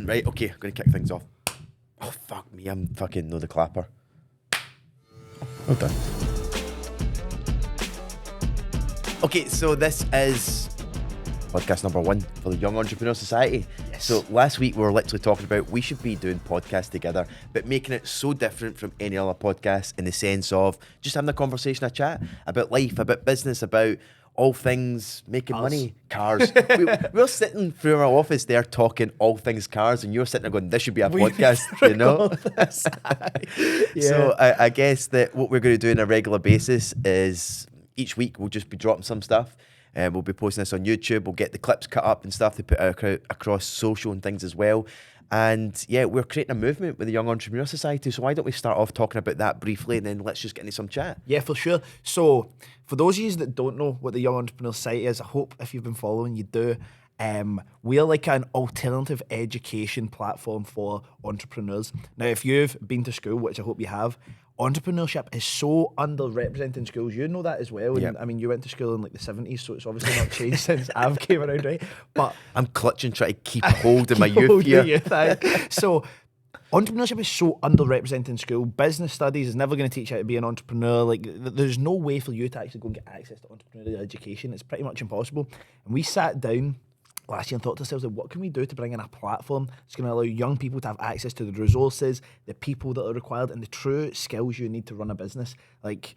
Right, okay, I'm going to kick things off. Oh, fuck me, I'm fucking no the clapper. Well done. Okay, so this is podcast number 1 for the Young Entrepreneur Society. Yes. So last week we were literally talking about we should be doing podcasts together, but making it so different from any other podcast in the sense of just having a conversation, a chat about life, about business, about all things making money, cars. We're sitting through our office there talking all things cars, and you're sitting there going, this should be a podcast, you know? Yeah. So I guess that what we're going to do on a regular basis is each week we'll just be dropping some stuff. And we'll be posting this on YouTube. We'll get the clips cut up and stuff to put out across social and things as well. And yeah, we're creating a movement with the Young Entrepreneur Society. So why don't we start off talking about that briefly, and then let's just get into some chat. Yeah, for sure. So for those of you that don't know what the Young Entrepreneur Society is, I hope if you've been following, you do. We're like an alternative education platform for entrepreneurs. Now, if you've been to school, which I hope you have, entrepreneurship is so underrepresented in schools. You know that as well. And Yep. I mean, you went to school in like the 70s, so it's obviously not changed since I've came around, right? But I'm clutching, trying to keep hold of my youth here. So entrepreneurship is so underrepresented in school. Business studies is never going to teach you how to be an entrepreneur. Like, there's no way for you to actually go and get access to entrepreneurial education. It's pretty much impossible. And we sat down last year and thought to ourselves, like, what can we do to bring in a platform that's going to allow young people to have access to the resources, the people that are required, and the true skills you need to run a business. Like,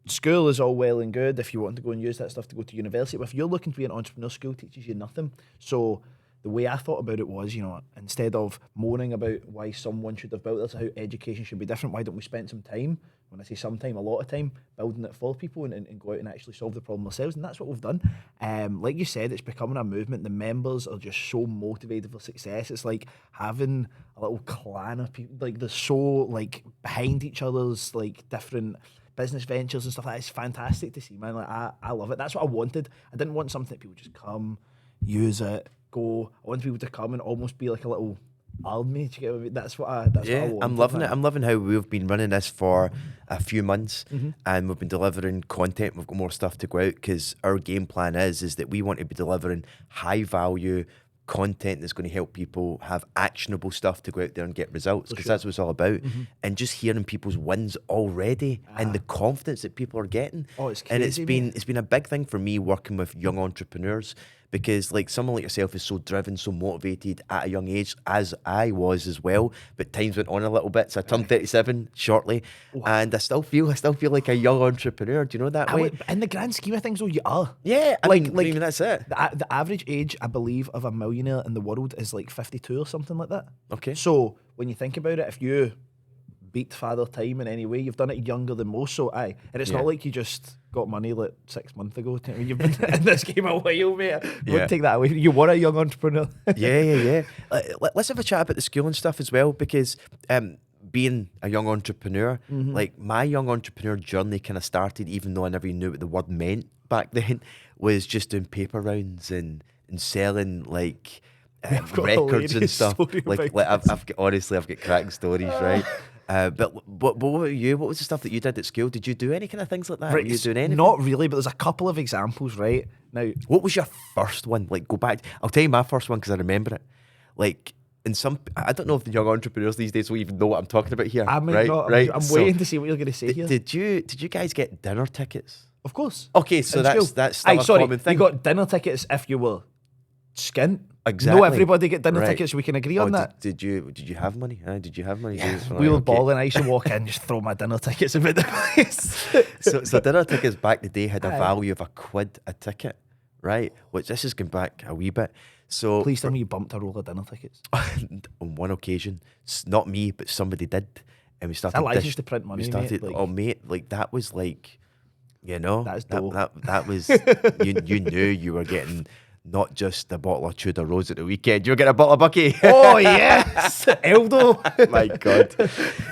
school is all well and good if you want to go and use that stuff to go to university, but if you're looking to be an entrepreneur, school teaches you nothing. So the way I thought about it was, you know, instead of moaning about why someone should have built this, how education should be different, why don't we spend some time, when I say some time, a lot of time, building it for people and go out and actually solve the problem ourselves. And that's what we've done. Like you said, it's becoming a movement. The members are just so motivated for success. It's like having a little clan of people, like they're so like behind each other's like different business ventures and stuff like that. It's fantastic to see, man. Like I love it. That's what I wanted. I didn't want something that people just come, use it, go. I wanted people to come and almost be like a little army. Do you get what I mean? That's what I wanted. I'm loving it. I'm loving how we've been running this for a few months, and we've been delivering content. We've got more stuff to go out because our game plan is that we want to be delivering high value content that's going to help people have actionable stuff to go out there and get results, because that's what it's all about. And just hearing people's wins already and the confidence that people are getting. Oh, it's and crazy, it's been a big thing for me working with young entrepreneurs, because like someone like yourself is so driven, so motivated at a young age, as I was as well, but times went on a little bit. So I turned 37 shortly, and I still feel like a young entrepreneur. Do you know that way? In the grand scheme of things, though, you are. Yeah, I mean that's it. The average age, I believe, of a millionaire in the world is like 52 or something like that. Okay. So when you think about it, if you beat Father Time in any way, you've done it younger than most. So and it's not like you just got money like 6 months ago. I mean, you've been in this game a while, mate. Don't take that away. You were a young entrepreneur. Yeah. Let's have a chat about the school and stuff as well, because being a young entrepreneur, like my young entrepreneur journey kind of started, even though I never even knew what the word meant back then, was just doing paper rounds and selling like records and stuff. Like I've got cracking stories, right? But what about you? What was the stuff that you did at school? Did you do any kind of things like that? Right, Were you doing anything? Not really, but there's a couple of examples, right? Now, what was your first one? Like, go back. I'll tell you my first one because I remember it. Like, I don't know if the young entrepreneurs these days will even know what I'm talking about here. I might right? not. Right? I'm waiting to see what you're going to say here. Did you guys get dinner tickets? Of course. Okay, so that's still a common thing. You got dinner tickets if you were skint. Exactly. No, everybody get dinner Right. tickets. We can agree on that. Did you have money? Did you have money? Yeah, Like, we were okay. balling. I used to walk in, just throw my dinner tickets about the place. So dinner tickets back in the day had a value of £1 a ticket, right? Which this is going back a wee bit. So Please tell me you bumped a roll of dinner tickets. on one occasion, not me, but somebody did, and we started. That license to print money, We started. mate, like- Oh mate, like that was like, you know, That's dope. that was you knew you were getting not just a bottle of Tudor Rose at the weekend, you were getting a bottle of Bucky. Oh yes, Eldo. My God.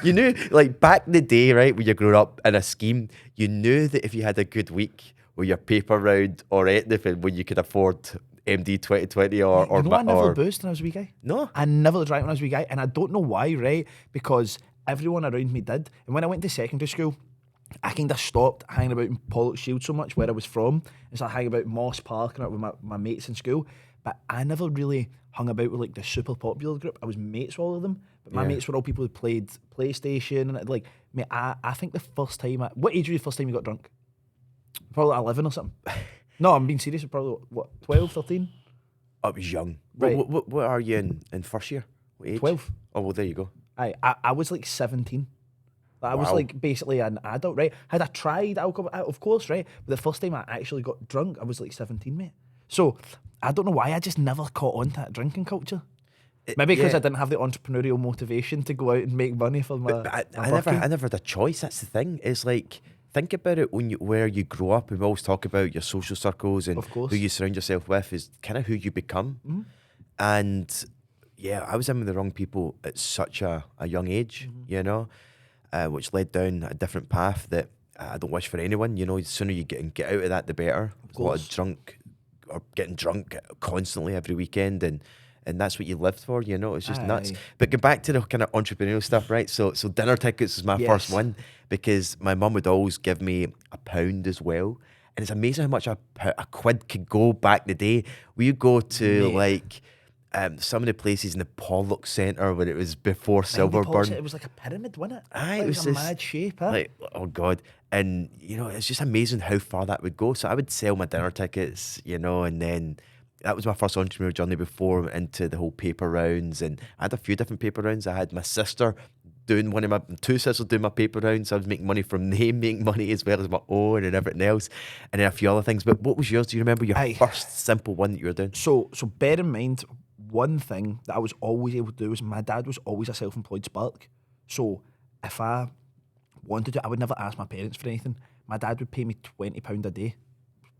You knew, like back in the day, right, when you grew up in a scheme, you knew that if you had a good week with your paper round or anything, when you could afford MD 2020 or I never boozed when I was a wee guy. No? I never drank when I was a wee guy, and I don't know why, right? Because everyone around me did. And when I went to secondary school, I kind of stopped hanging about in Pollokshield so much, where I was from, and started hanging about Moss Park and out with my mates in school. But I never really hung about with like the super popular group. I was mates with all of them, but my mates were all people who played PlayStation and like, mate, I think the first time, what age were you the first time you got drunk? Probably like 11 or something. No, I'm being serious. Probably what, 12, 13? I was young. Right. What are you in first year? What age? 12. Oh, well, there you go. I was like 17. Like, I was Wow. like basically an adult, right? Had I tried alcohol? Of course, right? But the first time I actually got drunk, I was like 17, mate. So I don't know why I just never caught on to that drinking culture. Maybe because I didn't have the entrepreneurial motivation to go out and make money for my. But my I never bucking. had a choice. That's the thing. It's like, think about it where you grow up. And we always talk about your social circles and Of course. who you surround yourself with is kind of who you become. Mm-hmm. And yeah, I was in with the wrong people at such a young age, you know, which led down a different path that I don't wish for anyone. You know, the sooner you get out of that, the better. A lot of drunk or getting drunk constantly every weekend, and that's what you lived for. You know, it's just nuts. Aye. But get back to the kind of entrepreneurial stuff, right? So dinner tickets was my first Yes. one because my mum would always give me £1 as well. And it's amazing how much a quid could go back in the day. We would go to Mate. like some of the places in the Pollock Centre when it was before It Silverburn. was like a pyramid, wasn't it? Aye, Like, it it was was a this, mad shape, huh? like, oh God. And, you know, it's just amazing how far that would go. So I would sell my dinner tickets, you know, and then that was my first entrepreneurial journey before I went into the whole paper rounds. And I had a few different paper rounds. I had my sister doing two sisters doing my paper rounds. I was making money from them, making money as well as my own and everything else. And then a few other things. But what was yours? Do you remember your Aye. first simple one that you were doing? So bear in mind, one thing that I was always able to do was my dad was always a self-employed spark. So if I wanted to, I would never ask my parents for anything. My dad would pay me £20 a day.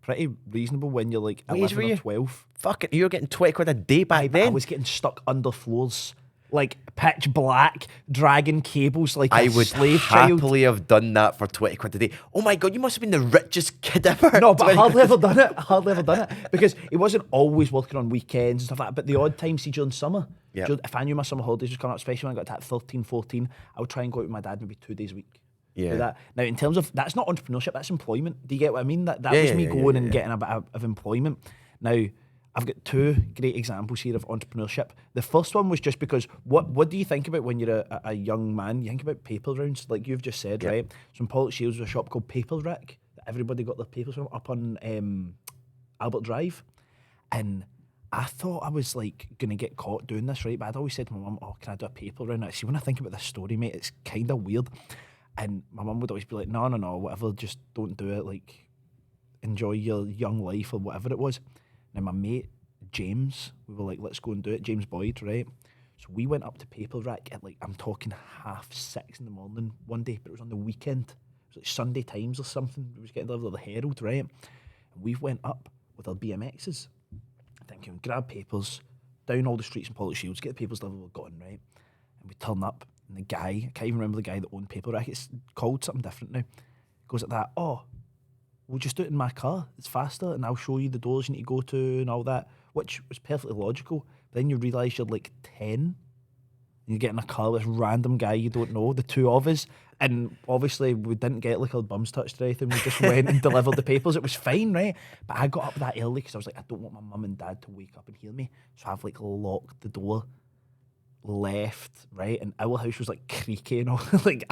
Pretty reasonable when you're like What age 11 were or you? 12. Fucking, you were getting 20 quid a day back But I then. was getting stuck under floors, like pitch black, dragging cables like I a would slave child. happily have done that for 20 quid a day. Oh my God, you must have been the richest kid ever. No, but 20 hardly quid. ever done it. Hardly ever done it. Because he wasn't always working on weekends and stuff like that. But the odd time, see, during summer, Yeah. if I knew my summer holidays was coming up, especially when I got to that 13, 14, I would try and go out with my dad maybe 2 days a week. Yeah. Do that. Now, in terms of, that's not entrepreneurship, that's employment. Do you get what I mean? That Yeah, was yeah, me yeah, going yeah, and yeah. getting a bit of employment. Now, I've got two great examples here of entrepreneurship. The first one was just because, what do you think about when you're a young man? You think about paper rounds, like you've just said, Yeah. right? So in Pollock Shields was a shop called Paper Rick that everybody got their papers from up on Albert Drive. And I thought I was like going to get caught doing this, right? But I'd always said to my mum, oh, can I do a paper round? See, when I think about this story, mate, it's kind of weird. And my mum would always be like, no, whatever, just don't do it. Like, enjoy your young life or whatever it was. Now, my mate, James, we were like, let's go and do it. James Boyd, right? So we went up to Paper Rack at like, I'm talking 5:30 in the morning one day, but it was on the weekend. It was like Sunday Times or something. It was getting delivered to the Herald, right? And we went up with our BMXs, thinking, grab papers, down all the streets in Pollock Shields, get the papers delivered, we're gone, right? And we turn up, and the guy, I can't even remember the guy that owned Paper Rack, it's called something different now, goes like that, oh, we'll just do it in my car, it's faster, and I'll show you the doors you need to go to and all that, which was perfectly logical. But then you realise you're like 10, and you get in a car with this random guy you don't know, the two of us, and obviously we didn't get like our bums touched or anything, we just went and delivered the papers. It was fine, right? But I got up that early because I was like, I don't want my mum and dad to wake up and hear me, so I've like locked the door, left, right, and our house was like creaky and all. Like,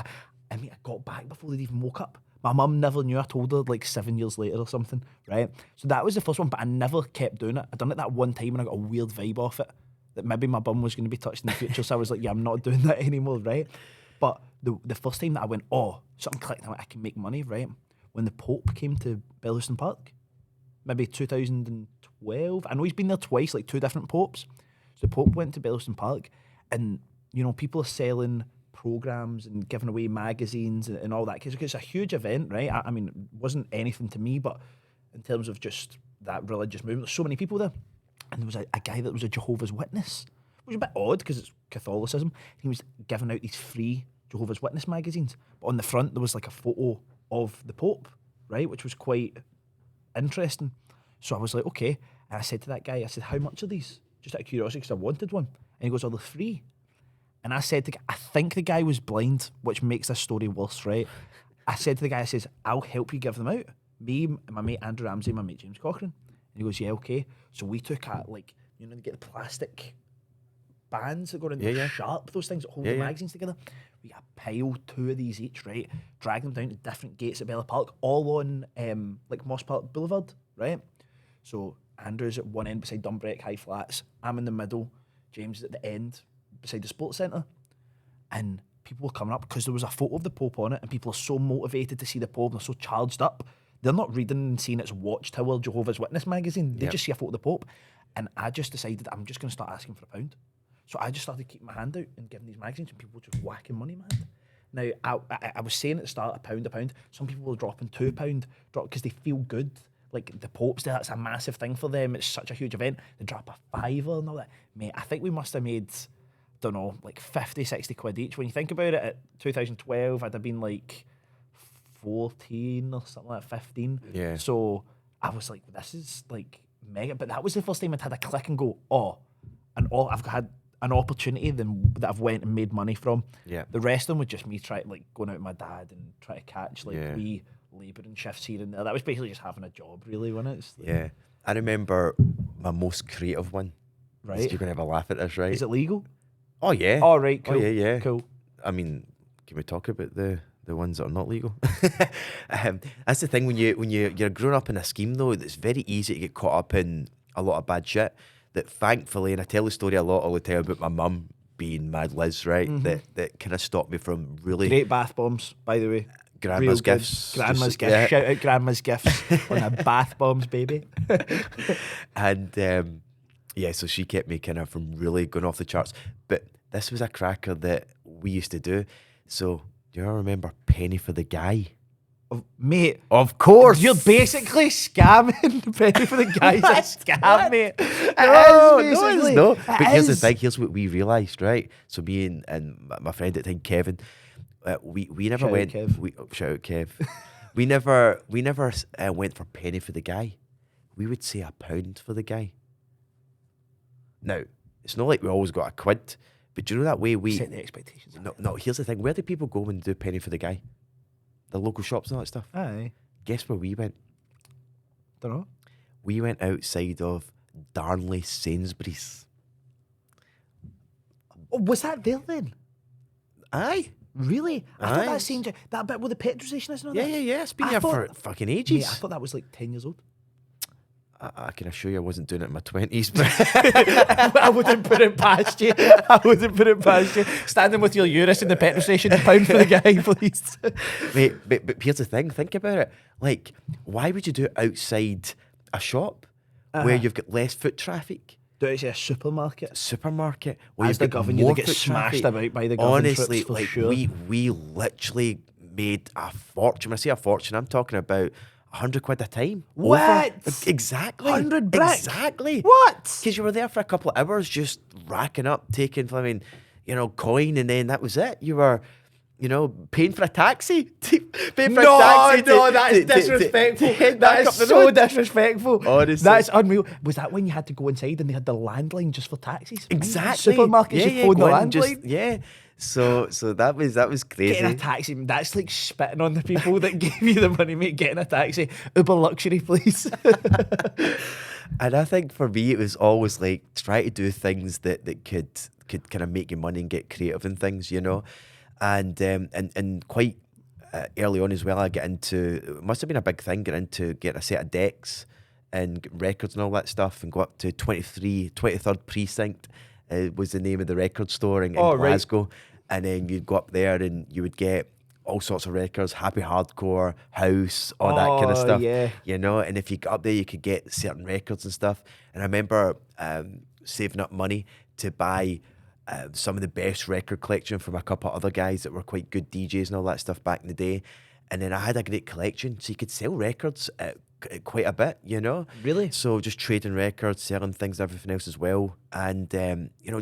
I mean, I got back before they'd even woke up. My mum never knew. I told her like 7 years later or something, right? So that was the first one, but I never kept doing it. I done it that one time and I got a weird vibe off it, that maybe my bum was going to be touched in the future. So I was like, yeah, I'm not doing that anymore, right? But the first time that I went, oh, something clicked, I went, I can make money, right? When the Pope came to Belliston Park, maybe 2012. I know he's been there twice, like two different popes. So the Pope went to Belliston Park, and you know, people are selling programs and giving away magazines and all that, because it's a huge event, right? I mean, it wasn't anything to me, but in terms of just that religious movement, there's so many people there. And there was a guy that was a Jehovah's Witness, which is a bit odd because it's Catholicism. He was giving out these free Jehovah's Witness magazines, but on the front there was like a photo of the Pope, right, which was quite interesting. So I was like, okay. And I said to that guy, I said, how much are these? Just out of curiosity, because I wanted one. And he goes, oh, they're free. And I said to, I think the guy was blind, which makes this story worse, right? I said to the guy, I says, I'll help you give them out. Me, my mate Andrew Ramsey, my mate James Cochran. And he goes, yeah, okay. So we took a You know, they get the plastic bands that go around Yeah. sharp, those things that hold Yeah, the yeah. magazines together. We got a pile, 2 of these each, right? Drag them down to different gates at Bella Park, all on like Moss Park Boulevard, right? So Andrew's at one end beside Dumbreck High Flats. I'm in the middle. James is at the end beside the sports centre. And people were coming up because there was a photo of the Pope on it, and people are so motivated to see the Pope, and they're so charged up. They're not reading and seeing it's Watchtower, Jehovah's Witness magazine. They just see a photo of the Pope. And I just decided I'm just going to start asking for £1. So I just started keeping my hand out and giving these magazines, and people were just whacking money, man. Now, I was saying at the start, a pound. Some people were dropping £2, because they feel good. Like the Pope's there, that's a massive thing for them. It's such a huge event. They drop a £5 and all that. Mate, I think we must have made, don't know, like 50, 60 quid each. When you think about it, at 2012, I'd have been like 14 or something like that, 15. Yeah. So I was like, this is like mega. But that was the first time I'd had a click and go, oh, I've had an opportunity that I've went and made money from. Yeah. The rest of them was just me going out with my dad and try to catch Yeah. wee labouring shifts here and there. That was basically just having a job, really, wasn't it? It's like, Yeah. I remember my most creative one. right. You're going to have a laugh at this, right? Is it legal? Oh, yeah. Oh, right, cool. Oh, yeah. Cool. I mean, can we talk about the ones that are not legal? That's the thing when you're growing up in a scheme, though. It's very easy to get caught up in a lot of bad shit. That thankfully, and I tell the story a lot all the time about my mum being Mad Liz, right? That kind of stopped me from really Great bath bombs, by the way. grandma's Real good. gifts. Grandma's Just- gifts. yeah. Shout out Grandma's gifts on the bath bombs, baby. And yeah, so she kept me kind of from really going off the charts. But this was a cracker that we used to do. So do you all remember Penny for the Guy? Mate, Of course. you're basically scamming Penny for the Guy's a scam, mate. No, It is, no, it's basically. not. It But here's the is. thing. Here's what we realised, right? So me and my friend at the time, Kevin, we never Shout out went. Kev. Shout out Kev. we never went for Penny for the Guy. We would say £1 for the guy. Now it's not like we always got a quid, but do you know that way we Set the expectations. No. Here's the thing. Where do people go when they do Penny for the Guy? The local shops and all that stuff. Aye. Guess where we went? Don't know. We went outside of Darnley Sainsbury's. Oh, was that there then? Aye. Really? I thought Aye. that seemed that bit where the petrol station is. Yeah. It's been I here for thought- fucking Mate, ages. I thought that was like 10 years old. I can assure you I wasn't doing it in my 20s. But I wouldn't put it past you. I wouldn't put it past you. Standing with your Urus in the petrol station, £1 for the guy, please. Mate, but here's the thing. Think about it. Like, why would you do it outside a shop where you've got less foot traffic? Do it as a supermarket. Supermarket where As you've the got governor, you more get foot smashed traffic. about by the government Honestly, trips for like sure. we literally made a fortune. When I say a fortune, I'm talking about 100 quid a time. What? Over. Exactly. 100 brick? Exactly. What? Because you were there for a couple of hours just racking up, taking, coin, and then that was it. You were, paying for a taxi. Paying for a taxi that is disrespectful. to head That back is up the so road. disrespectful. Honestly. That's unreal. Was that when you had to go inside and they had the landline just for taxis? Exactly. Supermarkets, you phone the go in, landline. yeah. So that was crazy. Getting a taxi, that's like spitting on the people that gave you the money, mate. Getting a taxi. Uber luxury, please. And I think for me, it was always like try to do things that could kind of make you money and get creative and things, and quite early on as well, I get into, it must have been a big thing, getting a set of decks and get records and all that stuff and go up to 23rd Precinct was the name of the record store in Oh, right. Glasgow. And then you'd go up there and you would get all sorts of records, happy hardcore, house, all that kind of Oh, stuff. yeah. And if you got up there, you could get certain records and stuff. And I remember saving up money to buy some of the best record collection from a couple of other guys that were quite good DJs and all that stuff back in the day. And then I had a great collection, so you could sell records quite a bit, Really? So just trading records, selling things, everything else as well. And,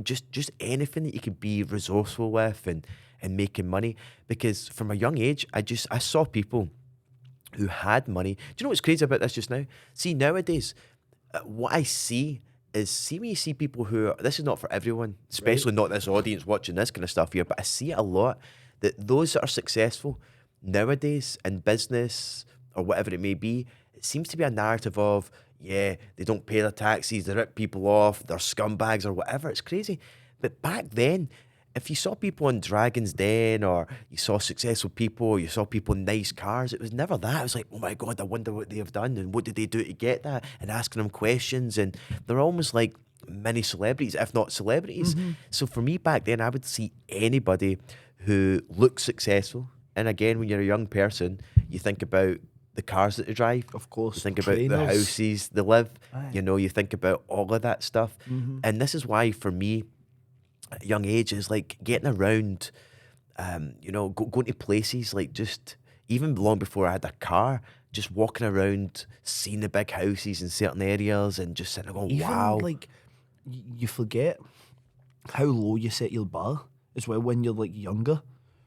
just anything that you could be resourceful with and making money. Because from a young age, I saw people who had money. Do you know what's crazy about this just now? See, nowadays, what I see when you see people who this is not for everyone, especially not this audience watching this kind of stuff here, but I see it a lot, that those that are successful nowadays in business or whatever it may be, it seems to be a narrative of yeah, they don't pay their taxes, they rip people off, they're scumbags or whatever. It's crazy. But back then, if you saw people in Dragon's Den, or you saw successful people, or you saw people in nice cars, it was never that. It was like, oh my God, I wonder what they have done and what did they do to get that, and asking them questions. And they're almost like mini celebrities, if not celebrities. So for me back then, I would see anybody who looks successful. And again, when you're a young person, you think about the cars that they drive. Of course, You think about the trainers. houses they live. Aye. You know, you think about all of that stuff. And this is why, for me, at a young age, is like getting around, you know, going to places, like just, even long before I had a car, just walking around, seeing the big houses in certain areas and just sitting there going, Even, wow. like, you forget how low you set your bar as well when you're like younger,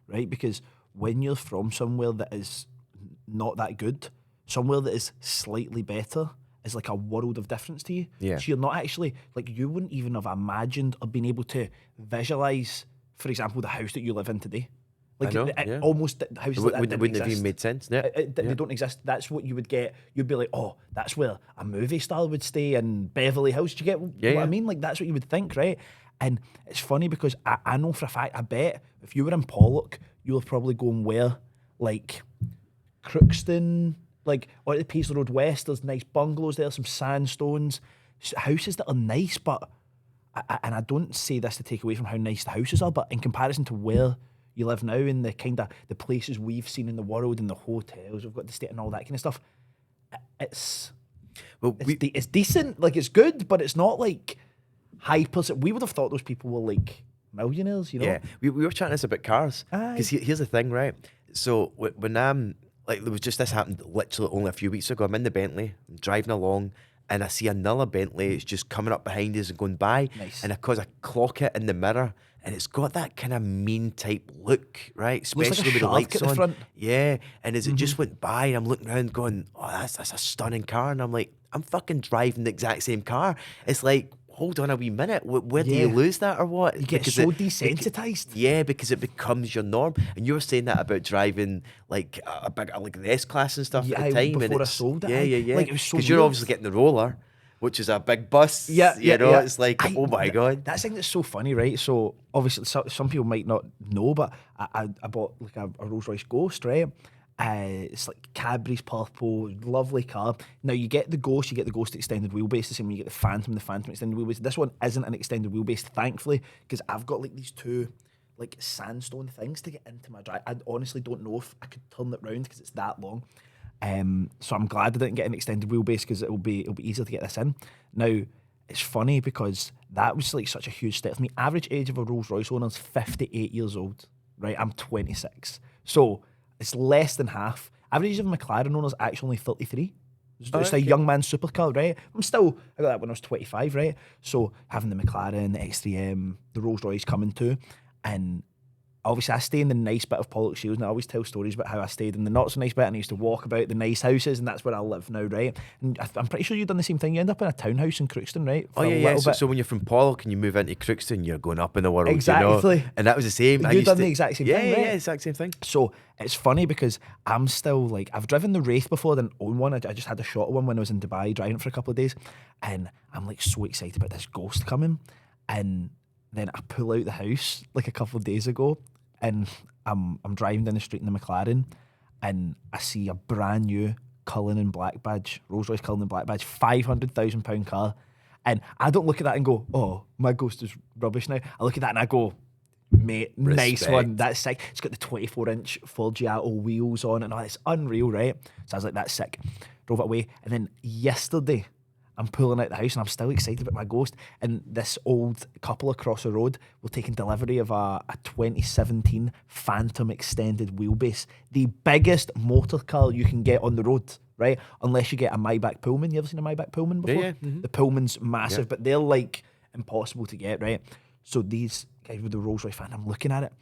right? Because when you're from somewhere that is not that good, somewhere that is slightly better is like a world of difference to you. Yeah. So you're not actually, like, you wouldn't even have imagined or been able to visualise, for example, the house that you live in today. Like, I know, it yeah. almost, houses like that didn't Wouldn't have exist. even made sense. Yeah. They don't exist. That's what you would get. You'd be like, oh, that's where a movie star would stay in Beverly Hills. Do you get what Yeah. I mean? Like, that's what you would think, right? And it's funny because I know for a fact, I bet if you were in Pollock, you were probably going where? Like, Crookston, like, or at the Paisley Road West, there's nice bungalows there, some sandstones, houses that are nice, but, and I don't say this to take away from how nice the houses are, but in comparison to where you live now and the kind of the places we've seen in the world and the hotels we've got to stay and all that kind of stuff, it's decent, like, it's good, but it's not like hyper. We would have thought those people were like millionaires, you know? Yeah, we were chatting this about cars. Aye. Because here's the thing, right? So when I'm, like, there was just, this happened literally only a few weeks ago. I'm in the Bentley, I'm driving along, and I see another Bentley. It's just coming up behind us and going by. Nice. And because I clock it in the mirror, and it's got that kind of mean type look, right? Looks like a Especially with the shark lights at the on. front. Yeah, and as it just went by, I'm looking around going, oh, that's a stunning car. And I'm like, I'm fucking driving the exact same car. It's like, hold on a wee minute, where do you Yeah. lose that or what? You get Because so it- desensitised. Yeah, because it becomes your norm. And you were saying that about driving like a big, like the S-Class and stuff Yeah, at the time. before and I it's, sold it, Yeah, aye. yeah, yeah. Like, it was so Because you're weird. obviously getting the roller, which is a big bus. Yeah, you know, yeah. it's like, oh my God. That's the thing that's so funny, right? So obviously some people might not know, but I bought like a Rolls Royce Ghost, right? It's like Cadbury's purple, lovely car. Now you get the Ghost extended wheelbase, the same when you get the Phantom extended wheelbase. This one isn't an extended wheelbase, thankfully, because I've got like these two like sandstone things to get into my drive. I honestly don't know if I could turn it round because it's that long. So I'm glad I didn't get an extended wheelbase because it'll be easier to get this in. Now, it's funny because that was like such a huge step for me. Average age of a Rolls Royce owner is 58 years old, right? I'm 26. So it's less than half. Average age of a McLaren owner is actually only 33. It's a young man's supercar, right? I got that when I was 25, right? So having the McLaren, the X3M, the Rolls Royce coming too, and obviously I stay in the nice bit of Pollock Shields, and I always tell stories about how I stayed in the not so nice bit and I used to walk about the nice houses, and that's where I live now, right? And I'm pretty sure you've done the same thing. You end up in a townhouse in Crookston, right? Oh, yeah. So when you're from Pollock and you move into Crookston, you're going up in the world. Exactly. You know? And that was the same. You've done the exact same thing, right? Yeah, exact same thing. So it's funny because I'm still like, I've driven the Wraith before, didn't own one. I just had a shot of one when I was in Dubai driving it for a couple of days, and I'm like so excited about this Ghost coming. And then I pull out the house like a couple of days ago, and I'm driving down the street in the McLaren, and I see a brand new Cullinan Black Badge, Rolls Royce Cullinan Black Badge, £500,000 car. And I don't look at that and go, oh, my Ghost is rubbish now. I look at that and I go, mate, nice Respect. one, that's sick. It's got the 24-inch Forgiato wheels on and all. It's unreal, right? So I was like, that's sick. Drove it away. And then yesterday, I'm pulling out the house and I'm still excited about my Ghost. And this old couple across the road were taking delivery of a 2017 Phantom extended wheelbase. The biggest motor car you can get on the road, right? Unless you get a Maybach Pullman. You ever seen a Maybach Pullman before? Yeah. Mm-hmm. The Pullman's massive, but they're like impossible to get, right? So these guys with the Rolls Royce fan, I'm looking at it.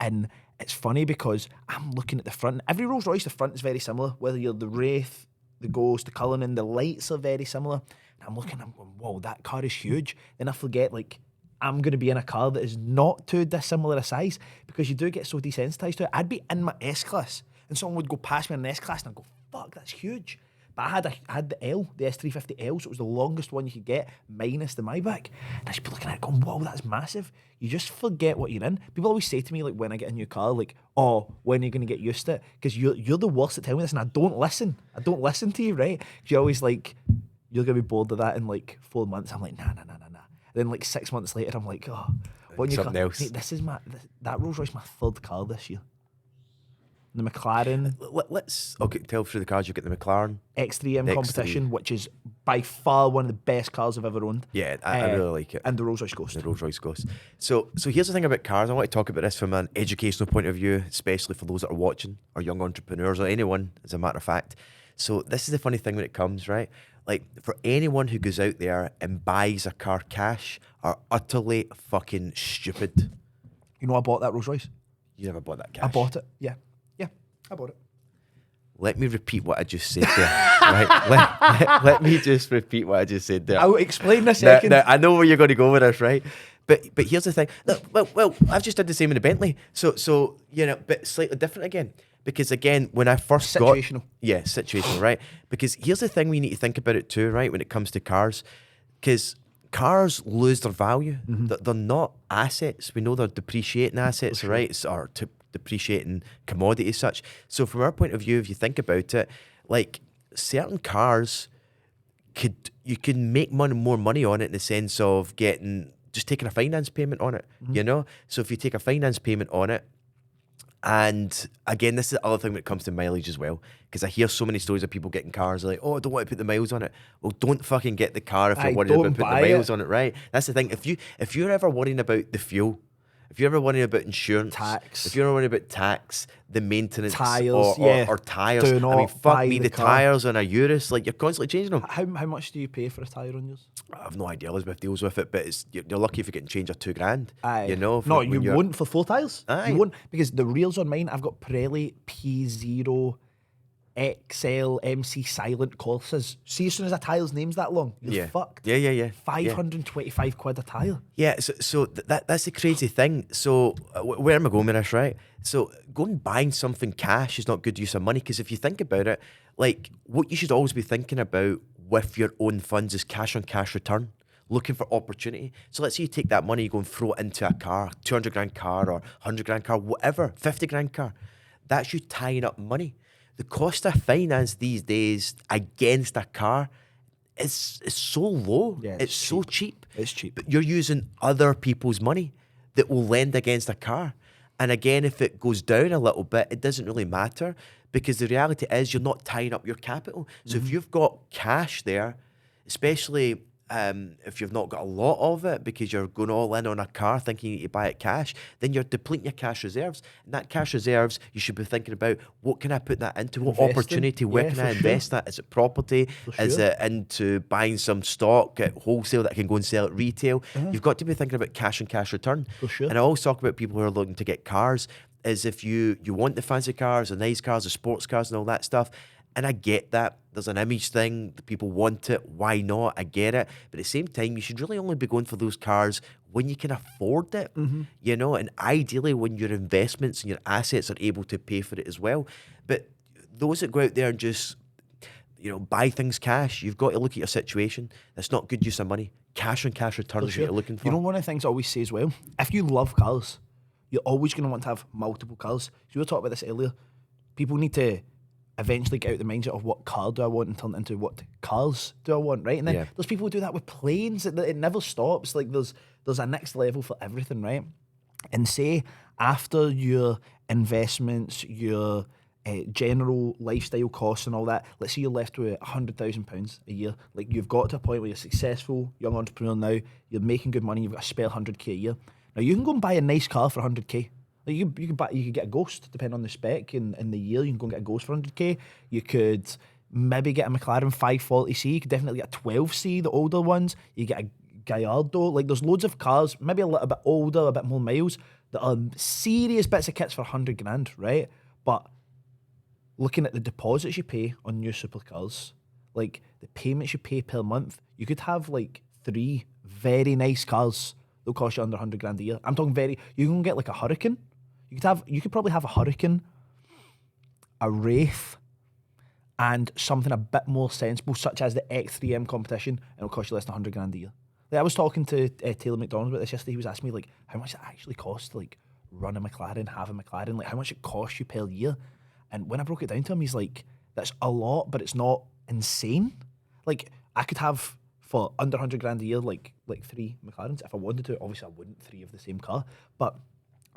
And it's funny because I'm looking at the front. Every Rolls Royce, the front is very similar. Whether you're the Wraith, the Ghost, the Cullinan, the lights are very similar. And I'm looking, I'm going, whoa, that car is huge. Then I forget, like, I'm going to be in a car that is not too dissimilar a size, because you do get so desensitized to it. I'd be in my S-Class and someone would go past me in an S-Class and I'd go, fuck, that's huge. But But I had the L, the S350L, so it was the longest one you could get, minus the Maybach. And I should be looking at it going, whoa, that's massive. You just forget what you're in. People always say to me, like, when I get a new car, like, oh, when are you going to get used to it? Because you're the worst at telling me this, and I don't listen. I don't listen to you, right? Because you're always like, you're going to be bored of that in like 4 months. I'm like, nah. And then like 6 months later, I'm like, oh, what new car? Something else. Mate, that Rolls Royce my third car this year. The McLaren Let's tell through the cars. You've got the McLaren X3M X3. competition, which is by far one of the best cars I've ever owned. Yeah, I really like it. And the Rolls Royce Ghost. The Rolls Royce Ghost. So here's the thing about cars. I want to talk about this from an educational point of view, especially for those that are watching, or young entrepreneurs, or anyone, as a matter of fact. So this is the funny thing when it comes, right? Like, for anyone who goes out there and buys a car cash are utterly fucking stupid. You know, I bought that Rolls Royce. You never bought that cash. I bought it. Yeah, I bought it. Let me repeat what I just said there. Right? Let me just repeat what I just said there. I'll explain in a second. Now, I know where you're going to go with this, right? But here's the thing. Look, well, I've just did the same in the Bentley. So you know, but slightly different again. Because again, when I first Situational. Situational, right? Because here's the thing we need to think about it too, right? When it comes to cars, because cars lose their value. They're not assets. We know they're depreciating assets, right? Or depreciating commodities, such. So from our point of view, if you think about it, like, certain cars you can make more money on it, in the sense of just taking a finance payment on it, you know? So if you take a finance payment on it, and again, this is the other thing when it comes to mileage as well, because I hear so many stories of people getting cars like, oh, I don't want to put the miles on it. Well, don't fucking get the car if you're worried about putting the miles on it, right? That's the thing. If you're ever worrying about the fuel, if you're ever worrying about insurance, if you're ever worrying about tax, the maintenance, tires, or tires, do not I mean, fuck buy me, the the car. tires on a Urus, like, you're constantly changing them. How much do you pay for a tyre on yours? I have no idea. Elizabeth deals with it, but you're lucky if you're getting change of $2,000. Aye. You know, No, you won't for 4 tyres. Aye. You won't, because the reels on mine, I've got Pirelli P0 XL MC silent courses. See, as soon as a tyre's name's that long, you're fucked. Yeah. 525 quid a tyre. Yeah, so that's the crazy thing. So where am I going with this, right? So going buying something cash is not good use of money, because if you think about it, like, what you should always be thinking about with your own funds is cash on cash return, looking for opportunity. So let's say you take that money, you go and throw it into a car, 200 grand car or 100 grand car, whatever, 50 grand car. That's you tying up money. The cost of finance these days against a car is so low. Yeah, it's so cheap. It's cheap. But you're using other people's money that will lend against a car. And again, if it goes down a little bit, it doesn't really matter, because the reality is you're not tying up your capital. So if you've got cash there, especially if you've not got a lot of it because you're going all in on a car thinking you need to buy it cash, then you're depleting your cash reserves. And that cash reserves, you should be thinking about, what can I put that into? What opportunity? Where can I invest that? Is it property? Is it into buying some stock at wholesale that I can go and sell at retail? You've got to be thinking about cash and cash return. And I always talk about people who are looking to get cars, is if you want the fancy cars, the nice cars, the sports cars and all that stuff, and I get that. There's an image thing. The people want it. Why not? I get it. But at the same time, you should really only be going for those cars when you can afford it, you know, and ideally when your investments and your assets are able to pay for it as well. But those that go out there and just, you know, buy things cash, you've got to look at your situation. That's not good use of money. Cash on cash returns is what you're looking for. You know, one of the things I always say as well, if you love cars, you're always going to want to have multiple cars. So we were talking about this earlier. People need to eventually get out the mindset of what car do I want and turn it into what cars do I want, right? And then there's people who do that with planes. It never stops. Like, there's a next level for everything, right? And say after your investments, your general lifestyle costs and all that, let's say you're left with £100,000 a year. Like, you've got to a point where you're successful, young entrepreneur now, you're making good money, you've got a spare 100k a year. Now you can go and buy a nice car for 100k. Like, you could get a Ghost, depending on the spec and the year. You can go and get a Ghost for 100k. You could maybe get a McLaren 540C. You could definitely get a 12C, the older ones. You get a Gallardo. Like, there's loads of cars, maybe a little bit older, a bit more miles, that are serious bits of kits for 100 grand, right? But looking at the deposits you pay on new supercars, like the payments you pay per month, you could have like 3 very nice cars that'll cost you under 100 grand a year. I'm talking you can get like a Hurricane. You could probably have a Hurricane, a Wraith, and something a bit more sensible, such as the X3M competition, and it'll cost you less than 100 grand a year. Like, I was talking to Taylor McDonald about this yesterday. He was asking me, like, how much it actually costs to, like, run a McLaren, have a McLaren, like, how much it costs you per year. And when I broke it down to him, he's like, that's a lot, but it's not insane. Like, I could have, for under 100 grand a year, like 3 McLarens if I wanted to. Obviously, I wouldn't 3 of the same car. But,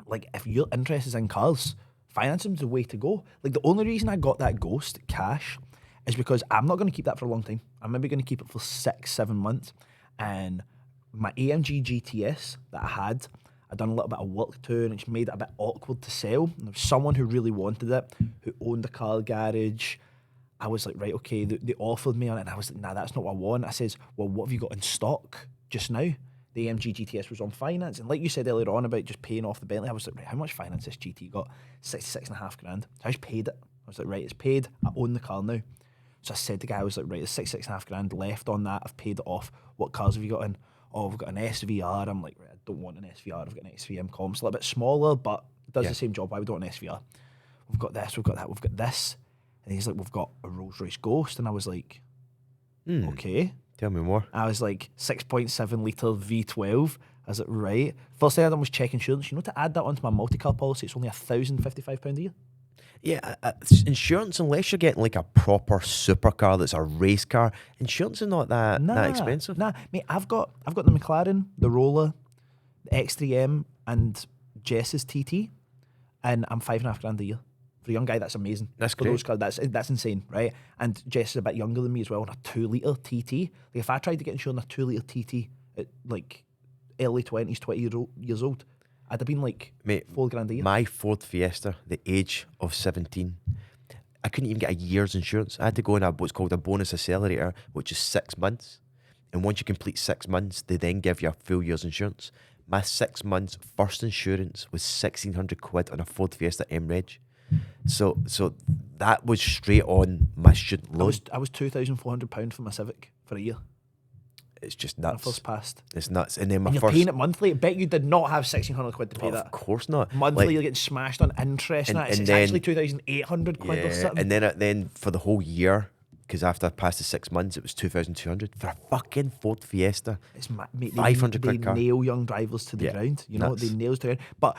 like, if your interest is in cars, financing's the way to go. Like, the only reason I got that Ghost cash is because I'm not going to keep that for a long time. I'm maybe going to keep it for 6-7 months. And my AMG GTS that I had, I'd done a little bit of work to, and it's made it a bit awkward to sell. And there was someone who really wanted it, who owned a car garage. I was like, right, okay, they offered me on it, and I was like, nah, that's not what I want. I says, well, what have you got in stock just now? The AMG GTS was on finance, and like you said earlier on about just paying off the Bentley, I was like, right, how much finance this GT got? 66.5 grand. So I just paid it. I was like, right, it's paid. I own the car now. So I said to the guy, I was like, right, there's 6.5 grand left on that. I've paid it off. What cars have you got in? Oh, we've got an SVR. I'm like, right, I don't want an SVR. I've got an X3M comp. It's a little bit smaller, but it does the same job. Why we don't want an SVR? We've got this, we've got that, we've got this. And he's like, we've got a Rolls Royce Ghost. And I was like, okay. Tell me more. I was like, 6.7 litre V12. I was like, right. First thing I done was check insurance. You know, to add that onto my multi-car policy, it's only £1,055 a year. Yeah, insurance, unless you're getting like a proper supercar that's a race car, insurance is not that expensive. Nah, mate, I've got the McLaren, the Roller, the X3M, and Jess's TT, and I'm 5.5 grand a year. For a young guy, that's amazing. That's for great. those cars, that's insane, right? And Jess is a bit younger than me as well, on a 2-litre TT. Like, if I tried to get insured on a 2-litre TT at like early 20s, 20 years old, I'd have been like, mate, £4 grand a year. My Ford Fiesta, the age of 17, I couldn't even get a year's insurance. I had to go on what's called a bonus accelerator, which is 6 months. And once you complete 6 months, they then give you a full year's insurance. My 6 months first insurance was 1,600 quid on a Ford Fiesta M Reg. So that was straight on my student loan. I was £2,400 for my Civic for a year. It's just When I nuts. first passed. It's nuts. And then my And you're first... paying it monthly. I bet you did not have 1,600 quid to pay that. Of course not. Monthly, Like, you're getting smashed on interest. And it's then- actually 2,800 quid or something. and then for the whole year, because after I passed the 6 months, it was 2,200 for a fucking Ford Fiesta. It's mate, 500 they quid car. nail young drivers to the ground. You know, nuts. they nails to the ground. But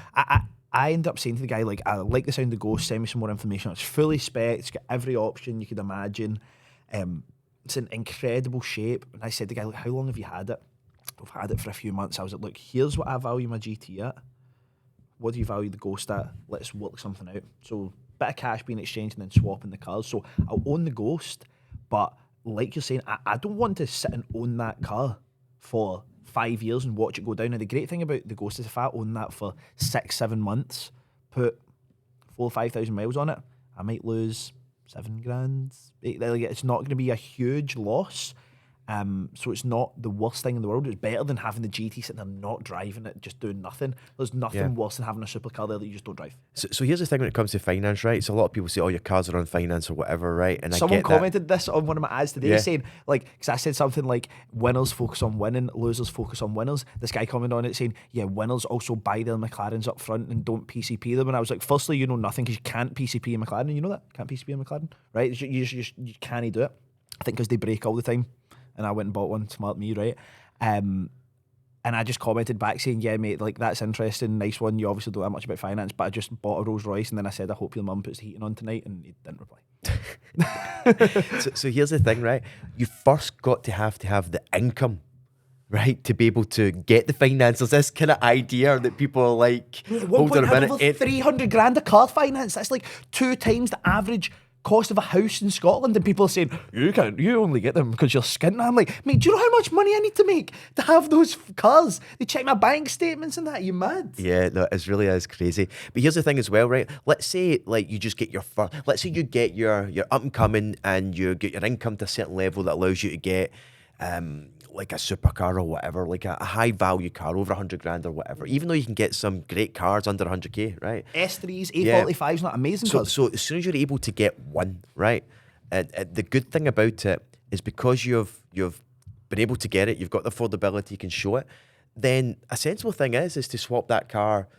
I ended up saying to the guy, like, I like the sound of Ghost, send me some more information. It's fully spec, it's got every option you could imagine. It's in incredible shape. And I said to the guy, like, how long have you had it? I've had it for a few months. I was like, look, here's what I value my GT at. What do you value the Ghost at? Let's work something out. So, bit of cash being exchanged and then swapping the cars. So, I'll own the Ghost, but like you're saying, I don't want to sit and own that car for 5 years and watch it go down. And the great thing about the Ghost is if I own that for 6-7 months, put 4,000 or 5,000 miles on it, I might lose 7 grand. It's not going to be a huge loss. So it's not the worst thing in the world. It's better than having the GT sitting there not driving it, just doing nothing. There's nothing worse than having a supercar there that you just don't drive. So here's the thing when it comes to finance, right? So a lot of people say, oh, your cars are on finance or whatever, right? And Someone I get that. commented this on one of my ads today saying, like, because I said something like, winners focus on winning, losers focus on winners. This guy commented on it saying, yeah, winners also buy their McLarens up front and don't PCP them. And I was like, firstly, you know nothing because you can't PCP a McLaren. You know that? Can't PCP a McLaren, right? You can't do it. I think because they break all the time. And I went and bought one, smart me, right? And I just commented back saying, yeah, mate, like, that's interesting, nice one. You obviously don't know much about finance, but I just bought a Rolls Royce, and then I said, I hope your mum puts the heating on tonight, and he didn't reply. So here's the thing, right? You first got to have the income, right, to be able to get the finances. This kind of idea that people are like, hold on a minute. Over 300 grand of car finance. That's like 2 times the average cost of a house in Scotland, and people are saying, you only get them because you're skint. I'm like, mate, do you know how much money I need to make to have those cars? They check my bank statements and that. Are you mad? Yeah, no, it really is crazy. But here's the thing as well, right? Let's say like you just get let's say you get your up and coming and you get your income to a certain level that allows you to get like a supercar or whatever, like a high value car over 100 grand or whatever, even though you can get some great cars under 100k, right? S3s, A45s, not amazing cars. So as soon as you're able to get one, right, the good thing about it is because you've been able to get it, you've got the affordability, you can show it, then a sensible thing is to swap that car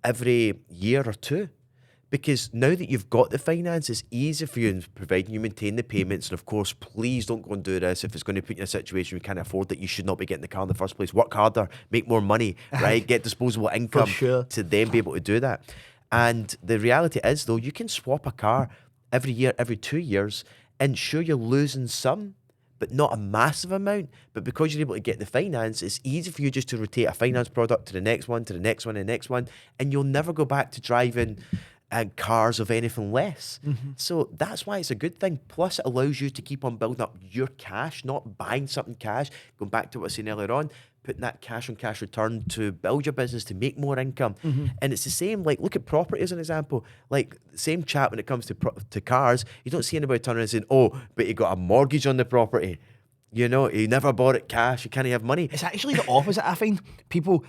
every year or two, Because now that you've got the finance, it's easier for you, and providing you maintain the payments. And of course, please don't go and do this if it's going to put you in a situation where you can't afford it. You should not be getting the car in the first place. Work harder, make more money, right? Get disposable income sure. to then be able to do that. And the reality is, though, you can swap a car every year, every 2 years, and sure, you're losing some, but not a massive amount. But because you're able to get the finance, it's easy for you just to rotate a finance product to the next one, to the next one, and the next one, and you'll never go back to driving cars of anything less. So that's why it's a good thing. Plus, it allows you to keep on building up your cash, not buying something cash. Going back to what I was saying earlier on, putting that cash on cash return to build your business, to make more income. And it's the same, like, look at property as an example. Like, same chat when it comes to cars. You don't see anybody turning around saying, oh, but you got a mortgage on the property. You know, you never bought it cash, you can't have money. It's actually the opposite, I find. People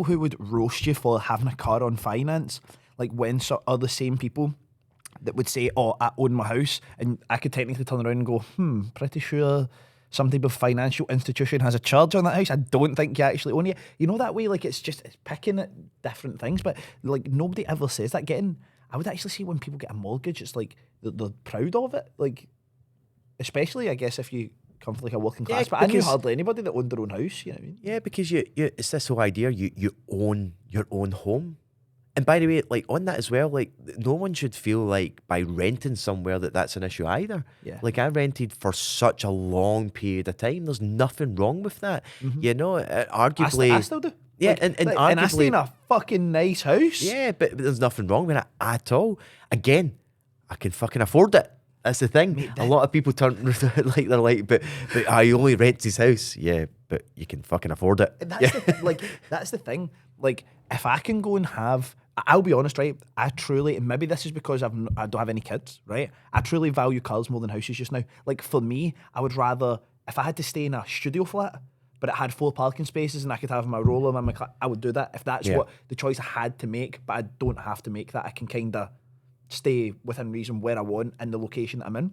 who would roast you for having a car on finance, like when are the same people that would say, oh, I own my house, and I could technically turn around and go, pretty sure some type of financial institution has a charge on that house. I don't think you actually own it. You know, that way, like, it's picking at different things, but like nobody ever says that. I would actually see when people get a mortgage, it's like they're proud of it. Like, especially, I guess, if you come from like a working class, but I knew hardly anybody that owned their own house, you know what I mean? Yeah, because you it's this whole idea, you own your own home. And by the way, like, on that as well, like, no one should feel like by renting somewhere that's an issue either. Yeah. Like, I rented for such a long period of time. There's nothing wrong with that. You know, arguably. I still do. Yeah, like, and arguably, and I stay in a fucking nice house. Yeah, but there's nothing wrong with it at all. Again, I can fucking afford it. That's the thing. Mate, a lot of people turn like they're like, but I only rents his house. Yeah, but you can fucking afford it. That's the thing. Like, if I can go and I'll be honest, right? I truly, and maybe this is because I don't have any kids, right? I truly value cars more than houses just now. Like, for me, I would rather, if I had to stay in a studio flat, but it had 4 parking spaces and I could have my roller and my car, I would do that. If that's what the choice I had to make, but I don't have to make that. I can kind of stay within reason where I want in the location that I'm in.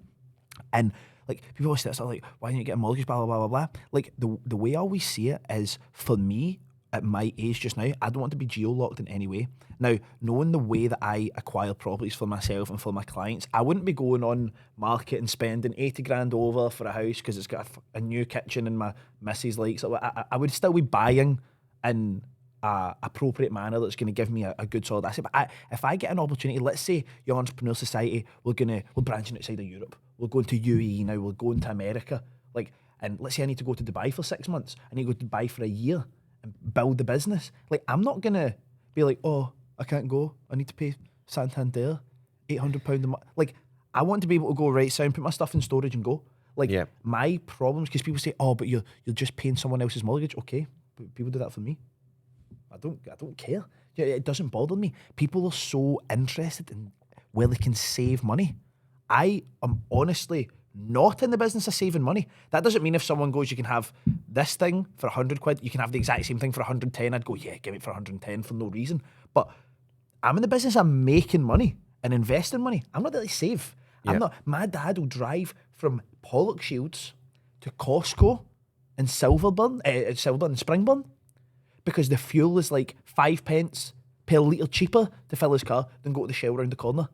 And like, people always say, like, why don't you get a mortgage, blah, blah, blah, blah, blah. Like, the way I always see it is, for me, at my age just now, I don't want to be geo-locked in any way. Now, knowing the way that I acquire properties for myself and for my clients, I wouldn't be going on market and spending 80 grand over for a house because it's got a new kitchen and my missus likes it. I would still be buying in an appropriate manner that's going to give me a good solid asset. But if I get an opportunity, let's say Young Entrepreneur Society, we're branching outside of Europe. We're going to UAE now. We're going to America. Like, and let's say I need to go to Dubai for 6 months. I need to go to Dubai for a year and build the business. Like, I'm not going to be like, oh, I can't go. I need to pay Santander £800 a month. Like, I want to be able to go, right, sound, put my stuff in storage and go. Like, my problems, because people say, oh, but you're just paying someone else's mortgage. Okay, but people do that for me. I don't care. Yeah, it doesn't bother me. People are so interested in where they can save money. I am honestly not in the business of saving money. That doesn't mean if someone goes, you can have this thing for 100 quid, you can have the exact same thing for 110. I'd go, yeah, give it for 110 for no reason. But I'm in the business of making money and investing money. I'm not really save. I'm not. My dad will drive from Pollock Shields to Costco in Silverburn and Springburn, because the fuel is like 5 pence per litre cheaper to fill his car than go to the Shell round the corner.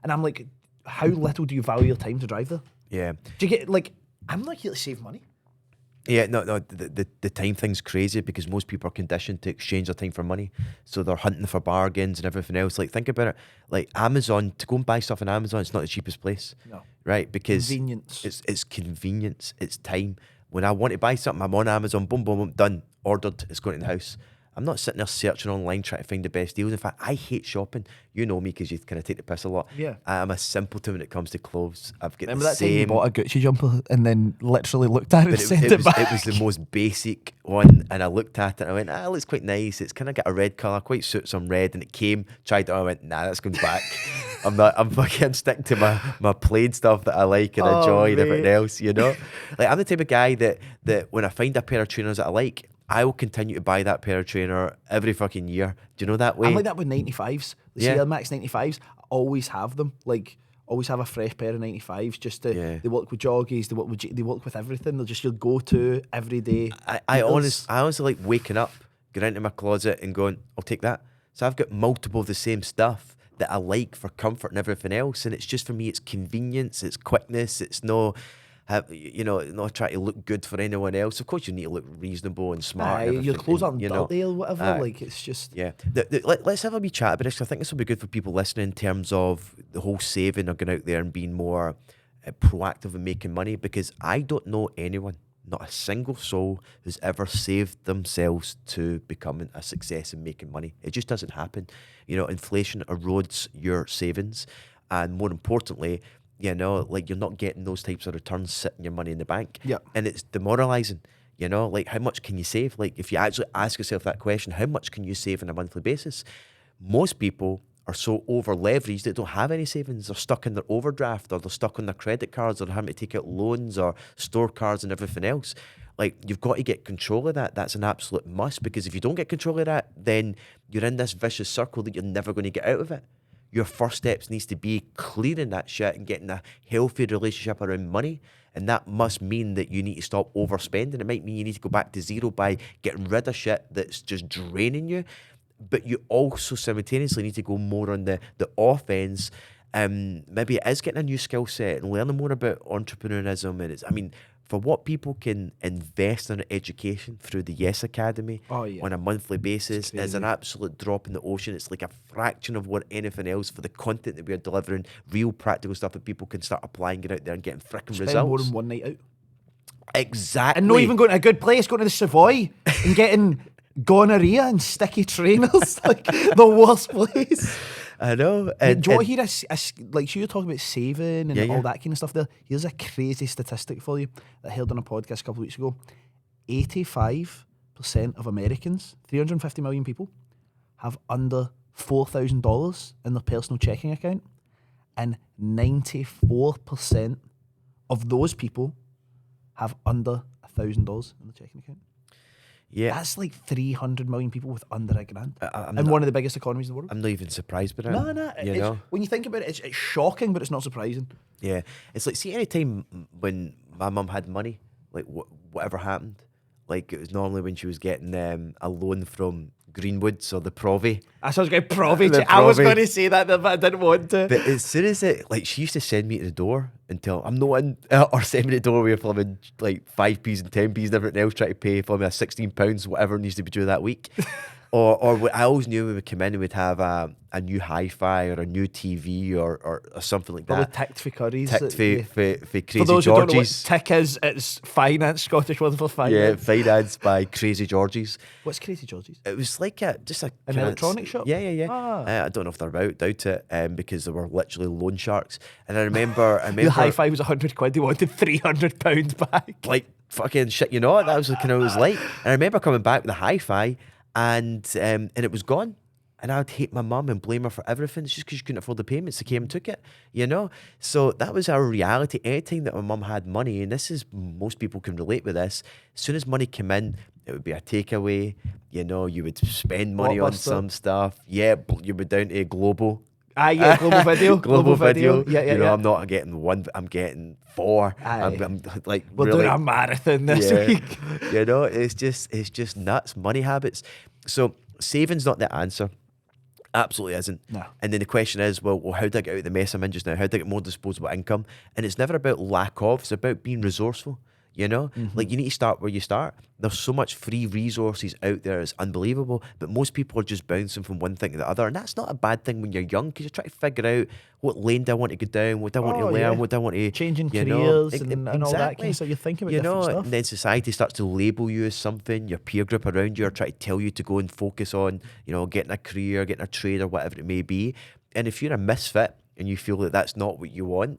And I'm like, how little do you value your time to drive there? Yeah. Do you get, like, I'm not here to save money. Yeah, no, the time thing's crazy because most people are conditioned to exchange their time for money. So they're hunting for bargains and everything else. Like, think about it. Like, Amazon, to go and buy stuff on Amazon, it's not the cheapest place. No. Right? Because convenience. It's convenience. It's time. When I want to buy something, I'm on Amazon, boom, boom, boom, done, ordered, it's going to the house. I'm not sitting there searching online trying to find the best deals. In fact, I hate shopping. You know me because you kind of take the piss a lot. Yeah. I'm a simpleton when it comes to clothes. I've got Remember the that time same. you bought a Gucci jumper and then literally looked at it and But sent it back? it was the most basic one, and I looked at it and I went, it looks quite nice. It's kind of got a red colour, quite suits some red, and it came, tried it on, I went, nah, that's going back. I'm sticking to my plain stuff that I like and enjoy and everything else, you know? Like, I'm the type of guy that when I find a pair of trainers that I like, I will continue to buy that pair of trainer every fucking year. Do you know that way? I'm like that with 95s. The Air Max 95s, I always have them. Like, always have a fresh pair of 95s just to, they work with joggies, they work with everything. They're just your go-to every day. I honestly like waking up, going into my closet and going, I'll take that. So I've got multiple of the same stuff that I like for comfort and everything else. And it's just, for me, it's convenience, it's quickness, it's no, not trying to look good for anyone else. Of course, you need to look reasonable and smart. And your everything, clothes and, aren't dirty or whatever. Like, it's just... Yeah. Let's have a wee chat about this. I think this will be good for people listening in terms of the whole saving or going out there and being more proactive in making money, because I don't know anyone, not a single soul, who's ever saved themselves to becoming a success in making money. It just doesn't happen. Inflation erodes your savings, and more importantly, like, you're not getting those types of returns sitting your money in the bank. Yeah. And it's demoralizing. Like, how much can you save? Like, if you actually ask yourself that question, how much can you save on a monthly basis? Most people are so over leveraged that don't have any savings. They're stuck in their overdraft, or they're stuck on their credit cards, or they're having to take out loans or store cards and everything else. Like, you've got to get control of that. That's an absolute must, because if you don't get control of that, then you're in this vicious circle that you're never going to get out of it. Your first steps needs to be clearing that shit and getting a healthy relationship around money. And that must mean that you need to stop overspending. It might mean you need to go back to zero by getting rid of shit that's just draining you. But you also simultaneously need to go more on the offense. Maybe it is getting a new skill set and learning more about entrepreneurialism. And for what people can invest in education through the Yes Academy on a monthly basis is an absolute drop in the ocean. It's like a fraction of what anything else for the content that we're delivering, real practical stuff that people can start applying, get out there and getting frickin' results. More than one night out. Exactly. And not even going to a good place, going to the Savoy and getting gonorrhea and sticky trainers. Like, the worst place. I know. And do you want to hear like, so you're talking about saving and all that kind of stuff there? Here's a crazy statistic for you that I heard on a podcast a couple of weeks ago. 85% of Americans, 350 million people, have under $4,000 in their personal checking account. And 94% of those people have under $1,000 in their checking account. Yeah, that's like 300 million people with under $1,000, and one of the biggest economies in the world. I'm not even surprised by that. No. When you think about it, it's shocking, but it's not surprising. Yeah, it's like, see, any time when my mum had money, like whatever happened, like, it was normally when she was getting a loan from Greenwoods or the Provi. I was going Provi. I was going to say that, but I didn't want to. But as soon as she used to send me to the door until I'm not in, or send me to the door where I'm like 5p's and 10p's and everything else, trying to pay for me a £16, whatever needs to be due that week. Or I always knew when we come in, we would have a new hi-fi or a new TV or something like that. Probably ticked for curries. Ticked for Crazy for those Georges. Who don't know what tick is, it's finance, Scottish word for finance. Yeah, finance by Crazy Georges. What's Crazy Georges? It was like an electronic shop? Yeah. I don't know if they're about, doubt it, because they were literally loan sharks. And I remember the hi-fi was £100. They wanted £300 back. Like, fucking shit, that was kind of what it was like. And I remember coming back with the hi-fi, and it was gone. And I would hate my mum and blame her for everything. It's just because she couldn't afford the payments. They came and took it, So that was our reality. Anytime that my mum had money, and most people can relate with this, as soon as money came in, it would be a takeaway. You would spend money on some stuff. Yeah, you would down to Global. Global Video. Global Video. Yeah. I'm not getting one, I'm getting four. I'm like, we're really doing a marathon this week. It's just nuts. Money habits. So saving's not the answer. Absolutely isn't. No. And then the question is, well, how do I get out of the mess I'm in just now? How do I get more disposable income? And it's never about lack of, it's about being resourceful. Like, you need to start where you start. There's so much free resources out there, it's unbelievable, but most people are just bouncing from one thing to the other, and that's not a bad thing when you're young, because you're trying to figure out what lane do I want to go down, what do I want to learn, what do I want to... Changing careers and all that kind of stuff. You're thinking about different stuff. And then society starts to label you as something, your peer group around you are trying to tell you to go and focus on, getting a career, getting a trade, or whatever it may be. And if you're a misfit, and you feel that that's not what you want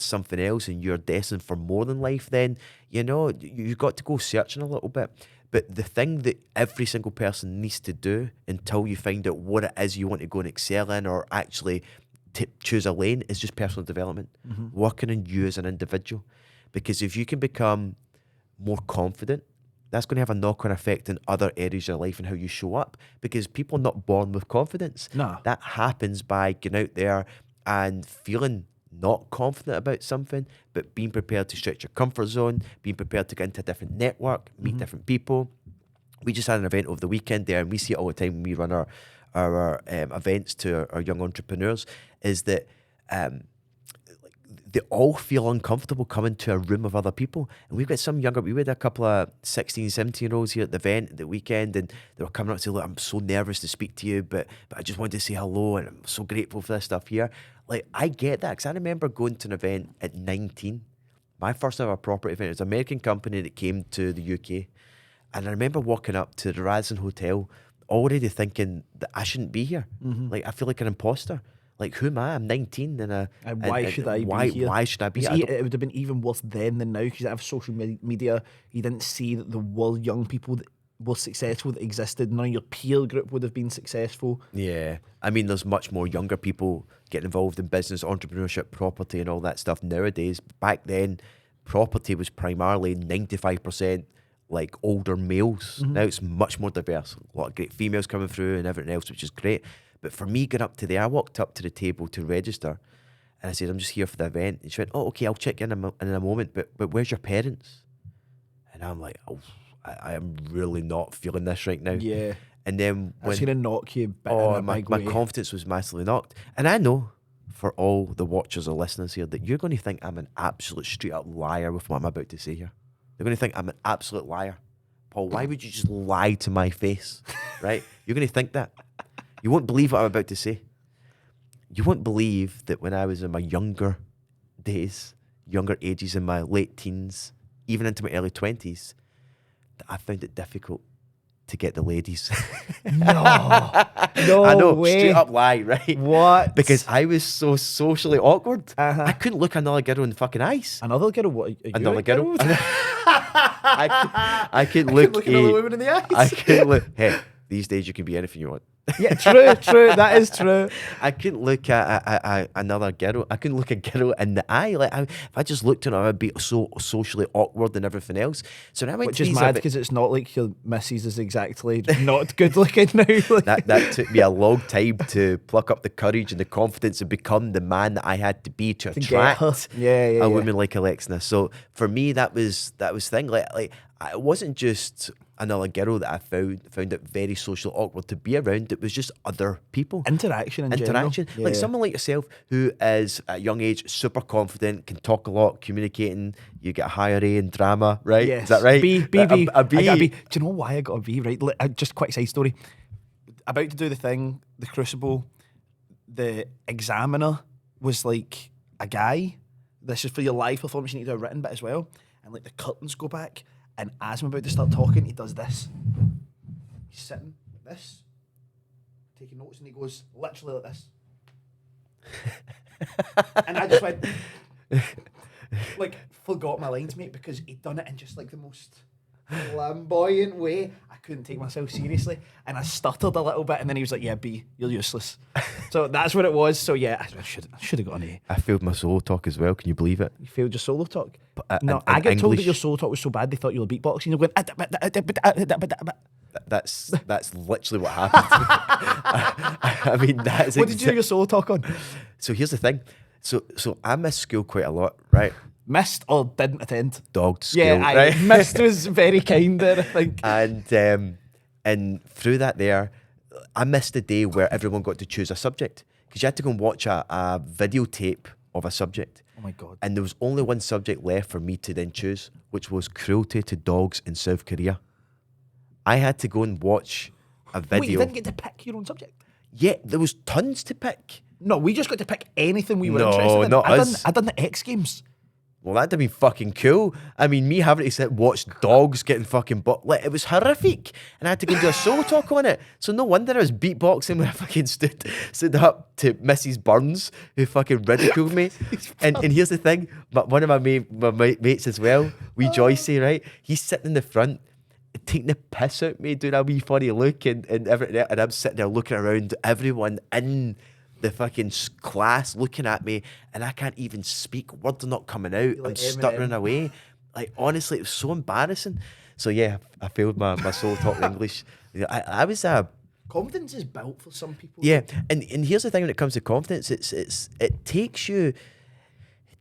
something else, and you're destined for more than life, then, you've got to go searching a little bit. But the thing that every single person needs to do until you find out what it is you want to go and excel in, or actually choose a lane, is just personal development. Working on you as an individual. Because if you can become more confident, that's going to have a knock-on effect in other areas of your life and how you show up. Because people are not born with confidence. No. That happens by getting out there and feeling not confident about something, but being prepared to stretch your comfort zone, being prepared to get into a different network, meet different people. We just had an event over the weekend there, and we see it all the time when we run our our events to our young entrepreneurs is that they all feel uncomfortable coming to a room of other people. And we've got some we had a couple of 16, 17-year-olds here at the event the weekend, and they were coming up to say, look, I'm so nervous to speak to you, but I just wanted to say hello, and I'm so grateful for this stuff here. Like, I get that, because I remember going to an event at 19, my first ever property event. It was an American company that came to the UK. And I remember walking up to the Radisson Hotel already thinking that I shouldn't be here. Like, I feel like an imposter. Like, who am I? I'm 19, and why should I be here? Why should I be here? It would have been even worse then than now, because you have social media. You didn't see that there were young people that were successful that existed. None of your peer group would have been successful. Yeah. I mean, there's much more younger people getting involved in business, entrepreneurship, property, and all that stuff nowadays. Back then, property was primarily 95% like older males. Now it's much more diverse. A lot of great females coming through and everything else, which is great. But for me, going up to I walked up to the table to register, and I said, I'm just here for the event. And she went, oh, okay, I'll check in a moment, but where's your parents? And I'm like, oh, I am really not feeling this right now. Yeah. And then That's going to knock you back in a big my way. confidence was massively knocked. And I know, for all the watchers or listeners here, that you're going to think I'm an absolute straight up liar with what I'm about to say here. You're going to think I'm an absolute liar. Paul, why would you just lie to my face, right? You're going to think that. You won't believe what I'm about to say. You won't believe that when I was in my younger ages, in my late teens, even into my early 20s, that I found it difficult to get the ladies. No I know, way. straight up lie, right? What? Because I was so socially awkward. I couldn't look another girl in the fucking eyes. Another girl? What? Are you Another a girl. I could look another woman in the eyes. I could look. Hey, these days you can be anything you want. Yeah, true. That is true. I couldn't look at another girl. I couldn't look a girl in the eye. Like, if I just looked at her, I'd be so socially awkward and everything else. So now I went Which to is these mad, because it's not like your missus is exactly not good looking now. Like, that took me a long time to pluck up the courage and the confidence and become the man that I had to be to attract a woman like Alexina. So for me, that was thing. Like it wasn't just another girl that I found it very social awkward to be around. It was just other people. Interaction in general. Like someone like yourself who is at a young age super confident, can talk a lot, communicating. You get a higher A in drama, right? Yes. Is that right? B. A B. I got a B. Do you know why I got a B, right? Just a quick side story. About to do the thing, the Crucible, the examiner was like a guy. This is for your live performance, you need to do a written bit as well. And like the curtains go back, and as I'm about to start talking, he does this. He's sitting like this, taking notes, and he goes literally like this. And I just went, like, forgot my lines, mate, because he'd done it in just like the most flamboyant way. I couldn't take myself seriously, and I stuttered a little bit, and then he was like, yeah, B, you're useless. So that's what it was. So yeah, I should have got an A. I failed my solo talk as well. Can you believe it? You failed your solo talk? No, I got told that English- your solo talk was so bad they thought you were beatboxing. You're going. That's literally what happened. I mean, that's What did you do your solo talk on? So here's the thing. So I missed school quite a lot, right? Missed or didn't attend? Dogged school, Yeah, right? missed was very kind there, I think. And through that there, I missed the day where everyone got to choose a subject, because you had to go and watch a videotape of a subject. Oh my God. And there was only one subject left for me to then choose, which was cruelty to dogs in South Korea. I had to go and watch a video. Wait, you didn't get to pick your own subject? Yeah, there was tons to pick. No, we just got to pick anything we were No, interested in. not us. I done the X Games. Well, that'd have been fucking cool. I mean, me having to sit watch dogs getting fucking like, it was horrific, and I had to go and do a solo talk on it. So no wonder I was beatboxing when I fucking stood up to Mrs. Burns, who fucking ridiculed me. and here's the thing, one of my mates as well, wee Joycey, right? He's sitting in the front, taking the piss out of me, doing a wee funny look and everything, and I'm sitting there looking around everyone in the fucking class looking at me, and I can't even speak. Words are not coming out. Like I'm stuttering away. Like, honestly, it was so embarrassing. So yeah, I failed my solo talk in English. I was Confidence is built for some people. yeah, and here's the thing when it comes to confidence, it takes you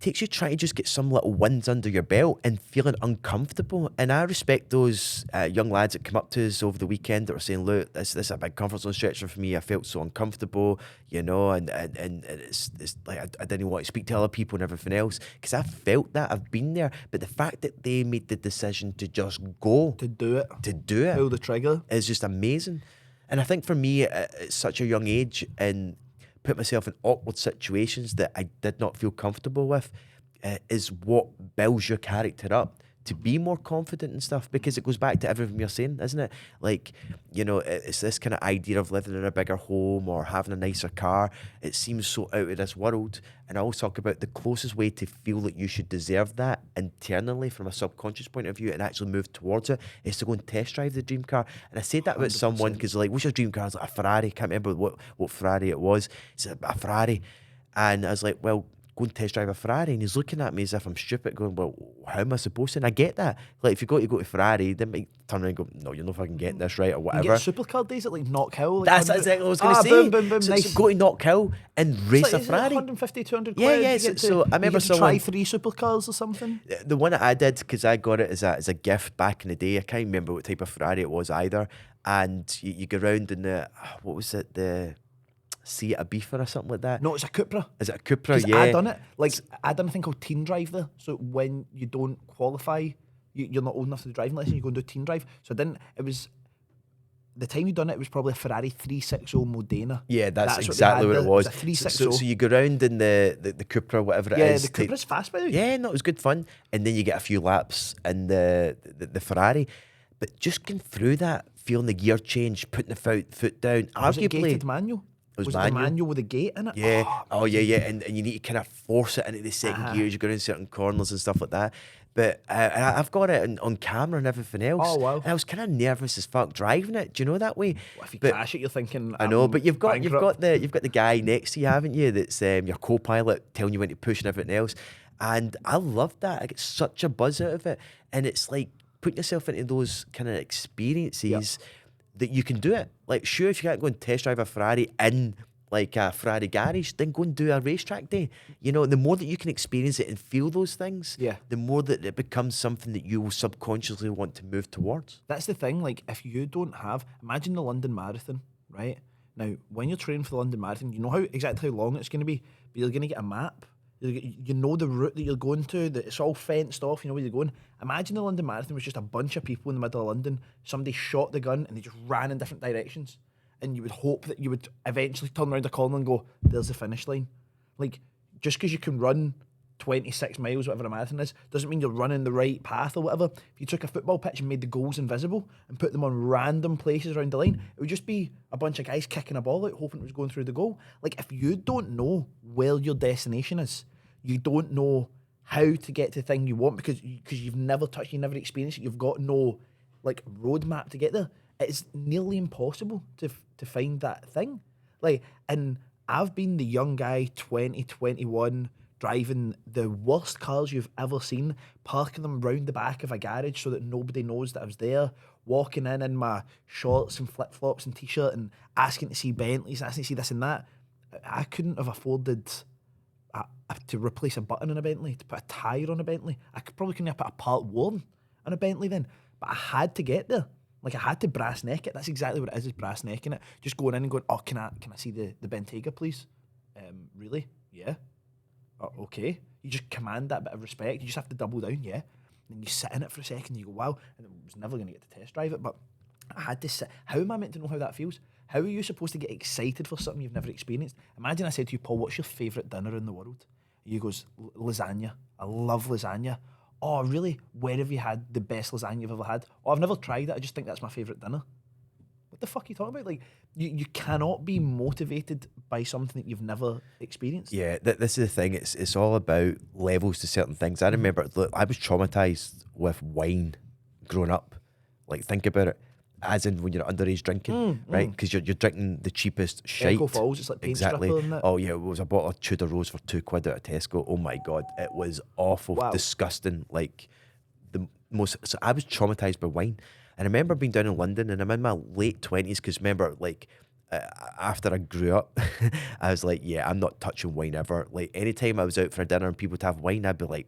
takes you trying to just get some little wins under your belt and feeling uncomfortable. And I respect those young lads that come up to us over the weekend that were saying, look, this is a big comfort zone stretcher for me. I felt so uncomfortable, you know, and it's like I didn't want to speak to other people and everything else, because I felt that. I've been there. But the fact that they made the decision to just go, To do it. pull the trigger, is just amazing. And I think for me, at such a young age, and put myself in awkward situations that I did not feel comfortable with, is what builds your character up to be more confident and stuff, because it goes back to everything you're saying, isn't it? Like, you know, it's this kind of idea of living in a bigger home or having a nicer car. It seems so out of this world. And I always talk about the closest way to feel that you should deserve that internally from a subconscious point of view and actually move towards it is to go and test drive the dream car. And I said that about someone because like, what's your dream car? I was like, a Ferrari. Can't remember what Ferrari it was. It's a Ferrari. And I was like, well, go and test drive a Ferrari. And he's looking at me as if I'm stupid, going, well, how am I supposed to? And I get that. Like, if you go to Ferrari, they might turn around and go, no, you're not fucking getting this right, or whatever. You get supercar days at like Knock Hill. Like That's exactly what I was going to say. Boom, boom, boom, so, nice. so go to Knock Hill and race a Is it Ferrari. 150, 200 Yeah, quid? yeah. You get So I remember you get to someone... try 3 supercars or something. The one that I did, because I got it as a gift back in the day, I can't remember what type of Ferrari it was either. And you go around in the, what was it, the Seat Ibiza or something like that? No, it's a Cupra. Is it a Cupra? 'Cause Yeah. I done it. Like, I done a thing called teen drive there. So when you don't qualify, you're not old enough to do driving lesson, you go and do teen drive. So I didn't, it was, the time you done it was probably a Ferrari 360 Modena. Yeah, that's what they exactly had what it there. was. It was a 360. So you go around in the Cupra, whatever it Yeah, is. the Cupra's fast, by the way. Yeah, no, it was good fun. And then you get a few laps in the Ferrari. But just going through that, feeling the gear change, putting the foot down, Was it arguably... gated manual? Was it the manual. manual with the gate in it? Yeah. Oh, Yeah. And you need to kind of force it into the second gear as you go in certain corners and stuff like that. But I've got it on camera and everything else. Oh, wow. And I was kind of nervous as fuck driving it. Do you know that way? Well, if you But- crash it, you're thinking. I know, I'm but you've got bankrupt. the guy next to you, haven't you? That's your co-pilot telling you when to push and everything else. And I love that. I get such a buzz out of it. And it's like putting yourself into those kind of experiences that you can do it. Like, sure, if you can't go and test drive a Ferrari in like a Ferrari garage, then go and do a racetrack day. You know, the more that you can experience it and feel those things, the more that it becomes something that you will subconsciously want to move towards. That's the thing. Like, if you don't have, imagine the London Marathon, right? Now, when you're training for the London Marathon, you know exactly how long it's going to be, but you're going to get a map. You know the route that you're going to, that it's all fenced off, you know where you're going. Imagine the London Marathon was just a bunch of people in the middle of London. Somebody shot the gun and they just ran in different directions. And you would hope that you would eventually turn around the corner and go, there's the finish line. Like, just because you can run 26 miles, whatever a marathon is, doesn't mean you're running the right path or whatever. If you took a football pitch and made the goals invisible and put them on random places around the line, it would just be a bunch of guys kicking a ball out, hoping it was going through the goal. Like, if you don't know where your destination is, you don't know how to get to the thing you want because you've never touched, you've never experienced it, you've got no, like, roadmap to get there. It's nearly impossible to find that thing. Like, and I've been the young guy, 20, 21, driving the worst cars you've ever seen, parking them round the back of a garage so that nobody knows that I was there, walking in my shorts and flip-flops and t-shirt and asking to see Bentleys, asking to see this and that. I couldn't have afforded to replace a button on a Bentley, to put a tyre on a Bentley. Probably couldn't have put a part worn on a Bentley then, but I had to get there. Like, I had to brass neck it. That's exactly what it is brass necking it. Just going in and going, oh, can I see the Bentayga, please? Really? Yeah. Oh, okay. You just command that bit of respect. You just have to double down, yeah. And then you sit in it for a second and you go, wow. And I was never going to get to test drive it, but I had to sit. How am I meant to know how that feels? How are you supposed to get excited for something you've never experienced? Imagine I said to you, Paul, what's your favourite dinner in the world? You goes, lasagna. I love lasagna. Oh, really? Where have you had the best lasagna you've ever had? Oh, I've never tried it. I just think that's my favourite dinner. What the fuck are you talking about? Like, you cannot be motivated by something that you've never experienced. Yeah, this is the thing. It's all about levels to certain things. I remember, look, I was traumatised with wine growing up. Like, think about it. As in when you're underage drinking, right? Because you're drinking the cheapest shite. Echo Falls, it's like paint exactly. stripper, isn't it? Oh yeah, it was a bottle of Tudor Rose for £2 out of Tesco. Oh my god, it was awful, disgusting. Like the most. So I was traumatised by wine. And I remember being down in London, and I'm in my late 20s. Because remember, like after I grew up, I was like, yeah, I'm not touching wine ever. Like anytime I was out for a dinner and people would have wine, I'd be like,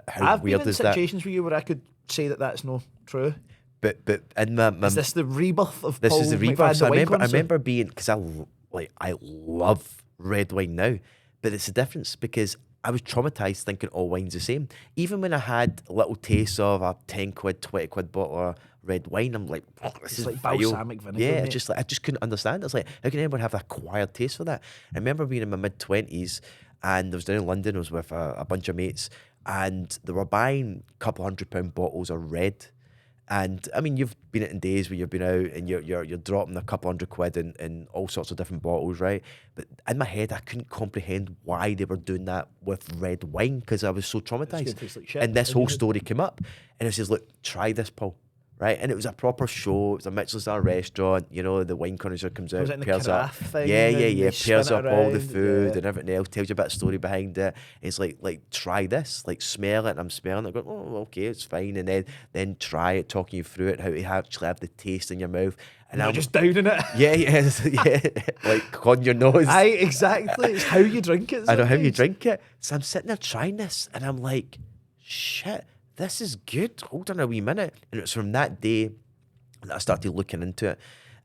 how I've been weird in is that? situations with you where I could say that that's no true. But in my Is this the rebirth of this Paul is the rebirth. McFadden, So the I wine remember connoisseur? being, because I love red wine now, but it's a difference because I was traumatized thinking all wine's the same. Even when I had a little taste of a 10 quid, 20 quid bottle of red wine, I'm like, oh, this It's is like vile. balsamic vinegar, Yeah, mate. I just couldn't understand. I was like, how can anyone have an acquired taste for that? I remember being in my mid-20s and I was down in London. I was with a bunch of mates and they were buying a couple £100 bottles of red. And I mean, you've been in days where you've been out and you're dropping a couple £100 in all sorts of different bottles, right? But in my head, I couldn't comprehend why they were doing that with red wine because I was so It's gonna traumatized. taste like shit And this in whole your head. story came up, and it says, "Look, try this, Paul." Right, and it was a proper show. It was a Michelin star restaurant. You know, the wine connoisseur comes Was out, it in the pairs up, carafe thing yeah, and they pairs spin it up all the around? food Yeah. and everything else. Tells you a bit of story behind it. It's like try this, like smell it. And I'm smelling it, going, oh, okay, it's fine. And then try it, talking you through it, how to actually have the taste in your mouth. And Not I'm just downing it. yeah, yeah, like on your nose. Aye, exactly. It's how you drink it. I know how you Sometimes. drink it. So I'm sitting there trying this, and I'm like, shit, this is good. Hold on a wee minute. And it's from that day that I started looking into it.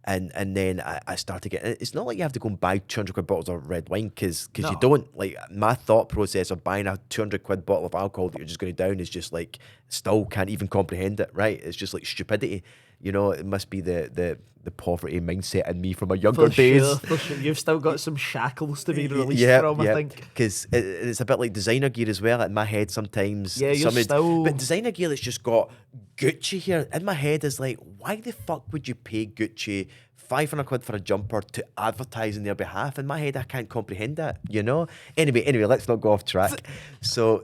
And then I started getting, it's not like you have to go and buy 200 quid bottles of red wine because you No. don't. Like, my thought process of buying a 200 quid bottle of alcohol that you're just going to down is just like, still can't even comprehend it, right? It's just like stupidity. You know, it must be the poverty mindset in me from my younger days. For sure. You've still got some shackles to be released Yeah, from, I yeah. think. Because it's a bit like designer gear as well. In my head, sometimes. Yeah, you're still- But designer gear that's just got Gucci here. In my head is like, why the fuck would you pay Gucci 500 quid for a jumper to advertise on their behalf? In my head, I can't comprehend that. You know. Anyway, let's not go off track. So.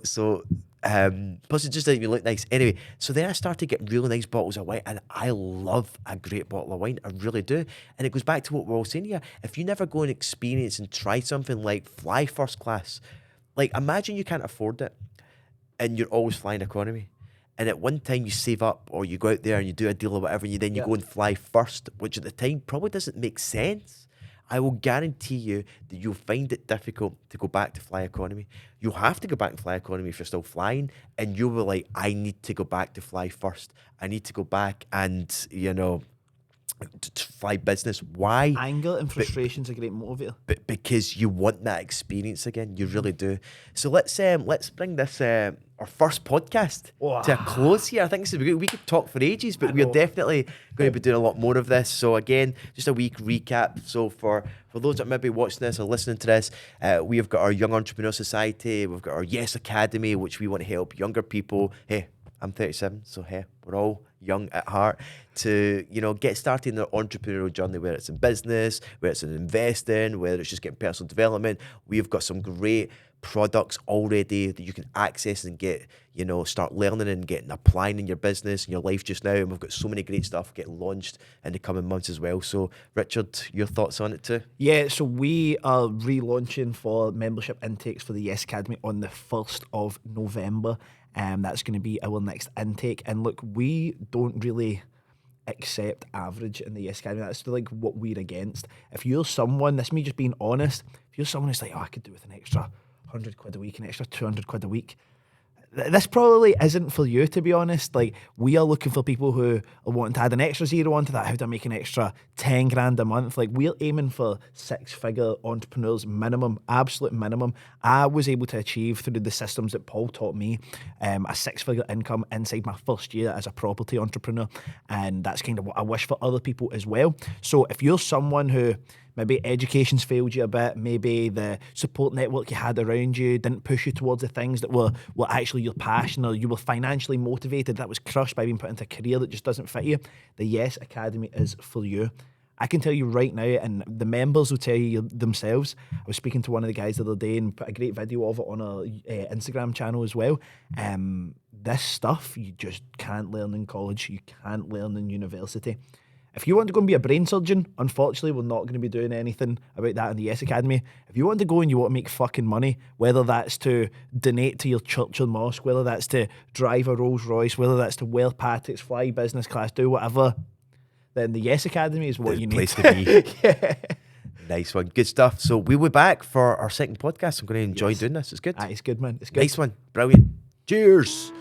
Plus it just doesn't even look nice. Anyway, so then I started getting really nice bottles of wine, and I love a great bottle of wine. I really do. And it goes back to what we're all saying here. If you never go and experience and try something like fly first class, like imagine you can't afford it and you're always flying economy. And at one time you save up or you go out there and you do a deal or whatever, and you Yeah. go and fly first, which at the time probably doesn't make sense. I will guarantee you that you'll find it difficult to go back to fly economy. You'll have to go back and fly economy if you're still flying, and you'll be like, I need to go back to fly first. I need to go back and, to fly business. Why? Anger and frustration's a great motivator. But because you want that experience again, you really do. So let's bring this our first podcast to a close here. I think this is good. We could talk for ages, but we're know. definitely going to be doing a lot more of this. So again, just a week recap. So for those that may be watching this or listening to this, we have got our Young Entrepreneur Society. We've got our Yes Academy, which we want to help younger people. Hey, I'm 37, so hey, we're all young at heart to, get started in their entrepreneurial journey, whether it's in business, whether it's in investing, whether it's just getting personal development. We've got some great products already that you can access and get, start learning and getting applying in your business and your life just now. And we've got so many great stuff getting launched in the coming months as well. So Richard, your thoughts on it too? Yeah, so we are relaunching for membership intakes for the Yes Academy on the 1st of November. That's going to be our next intake. And look, we don't really accept average in the Yes Academy. That's like what we're against. If you're someone, that's me just being honest, if you're someone who's like, oh, I could do with an extra 100 quid a week, an extra 200 quid a week, this probably isn't for you, to be honest. Like, we are looking for people who are wanting to add an extra zero onto that. How do I make an extra 10 grand a month? Like, we're aiming for 6-figure entrepreneurs minimum, absolute minimum. I was able to achieve through the systems that Paul taught me a 6-figure income inside my first year as a property entrepreneur. And that's kind of what I wish for other people as well. So if you're someone who maybe education's failed you a bit, maybe the support network you had around you didn't push you towards the things that were actually your passion, or you were financially motivated, that was crushed by being put into a career that just doesn't fit you, the Yes Academy is for you. I can tell you right now, and the members will tell you themselves. I was speaking to one of the guys the other day and put a great video of it on our Instagram channel as well. This stuff you just can't learn in college, you can't learn in university. If you want to go and be a brain surgeon, unfortunately, we're not going to be doing anything about that in the Yes Academy. If you want to go and you want to make fucking money, whether that's to donate to your church or mosque, whether that's to drive a Rolls Royce, whether that's to wear Patek's, fly business class, do whatever, then the Yes Academy is what The you need. place to be. Yeah. Nice one. Good stuff. So we'll be back for our second podcast. I'm going to enjoy Yes. doing this. It's good. It's good, man. It's good. Nice one. Brilliant. Cheers.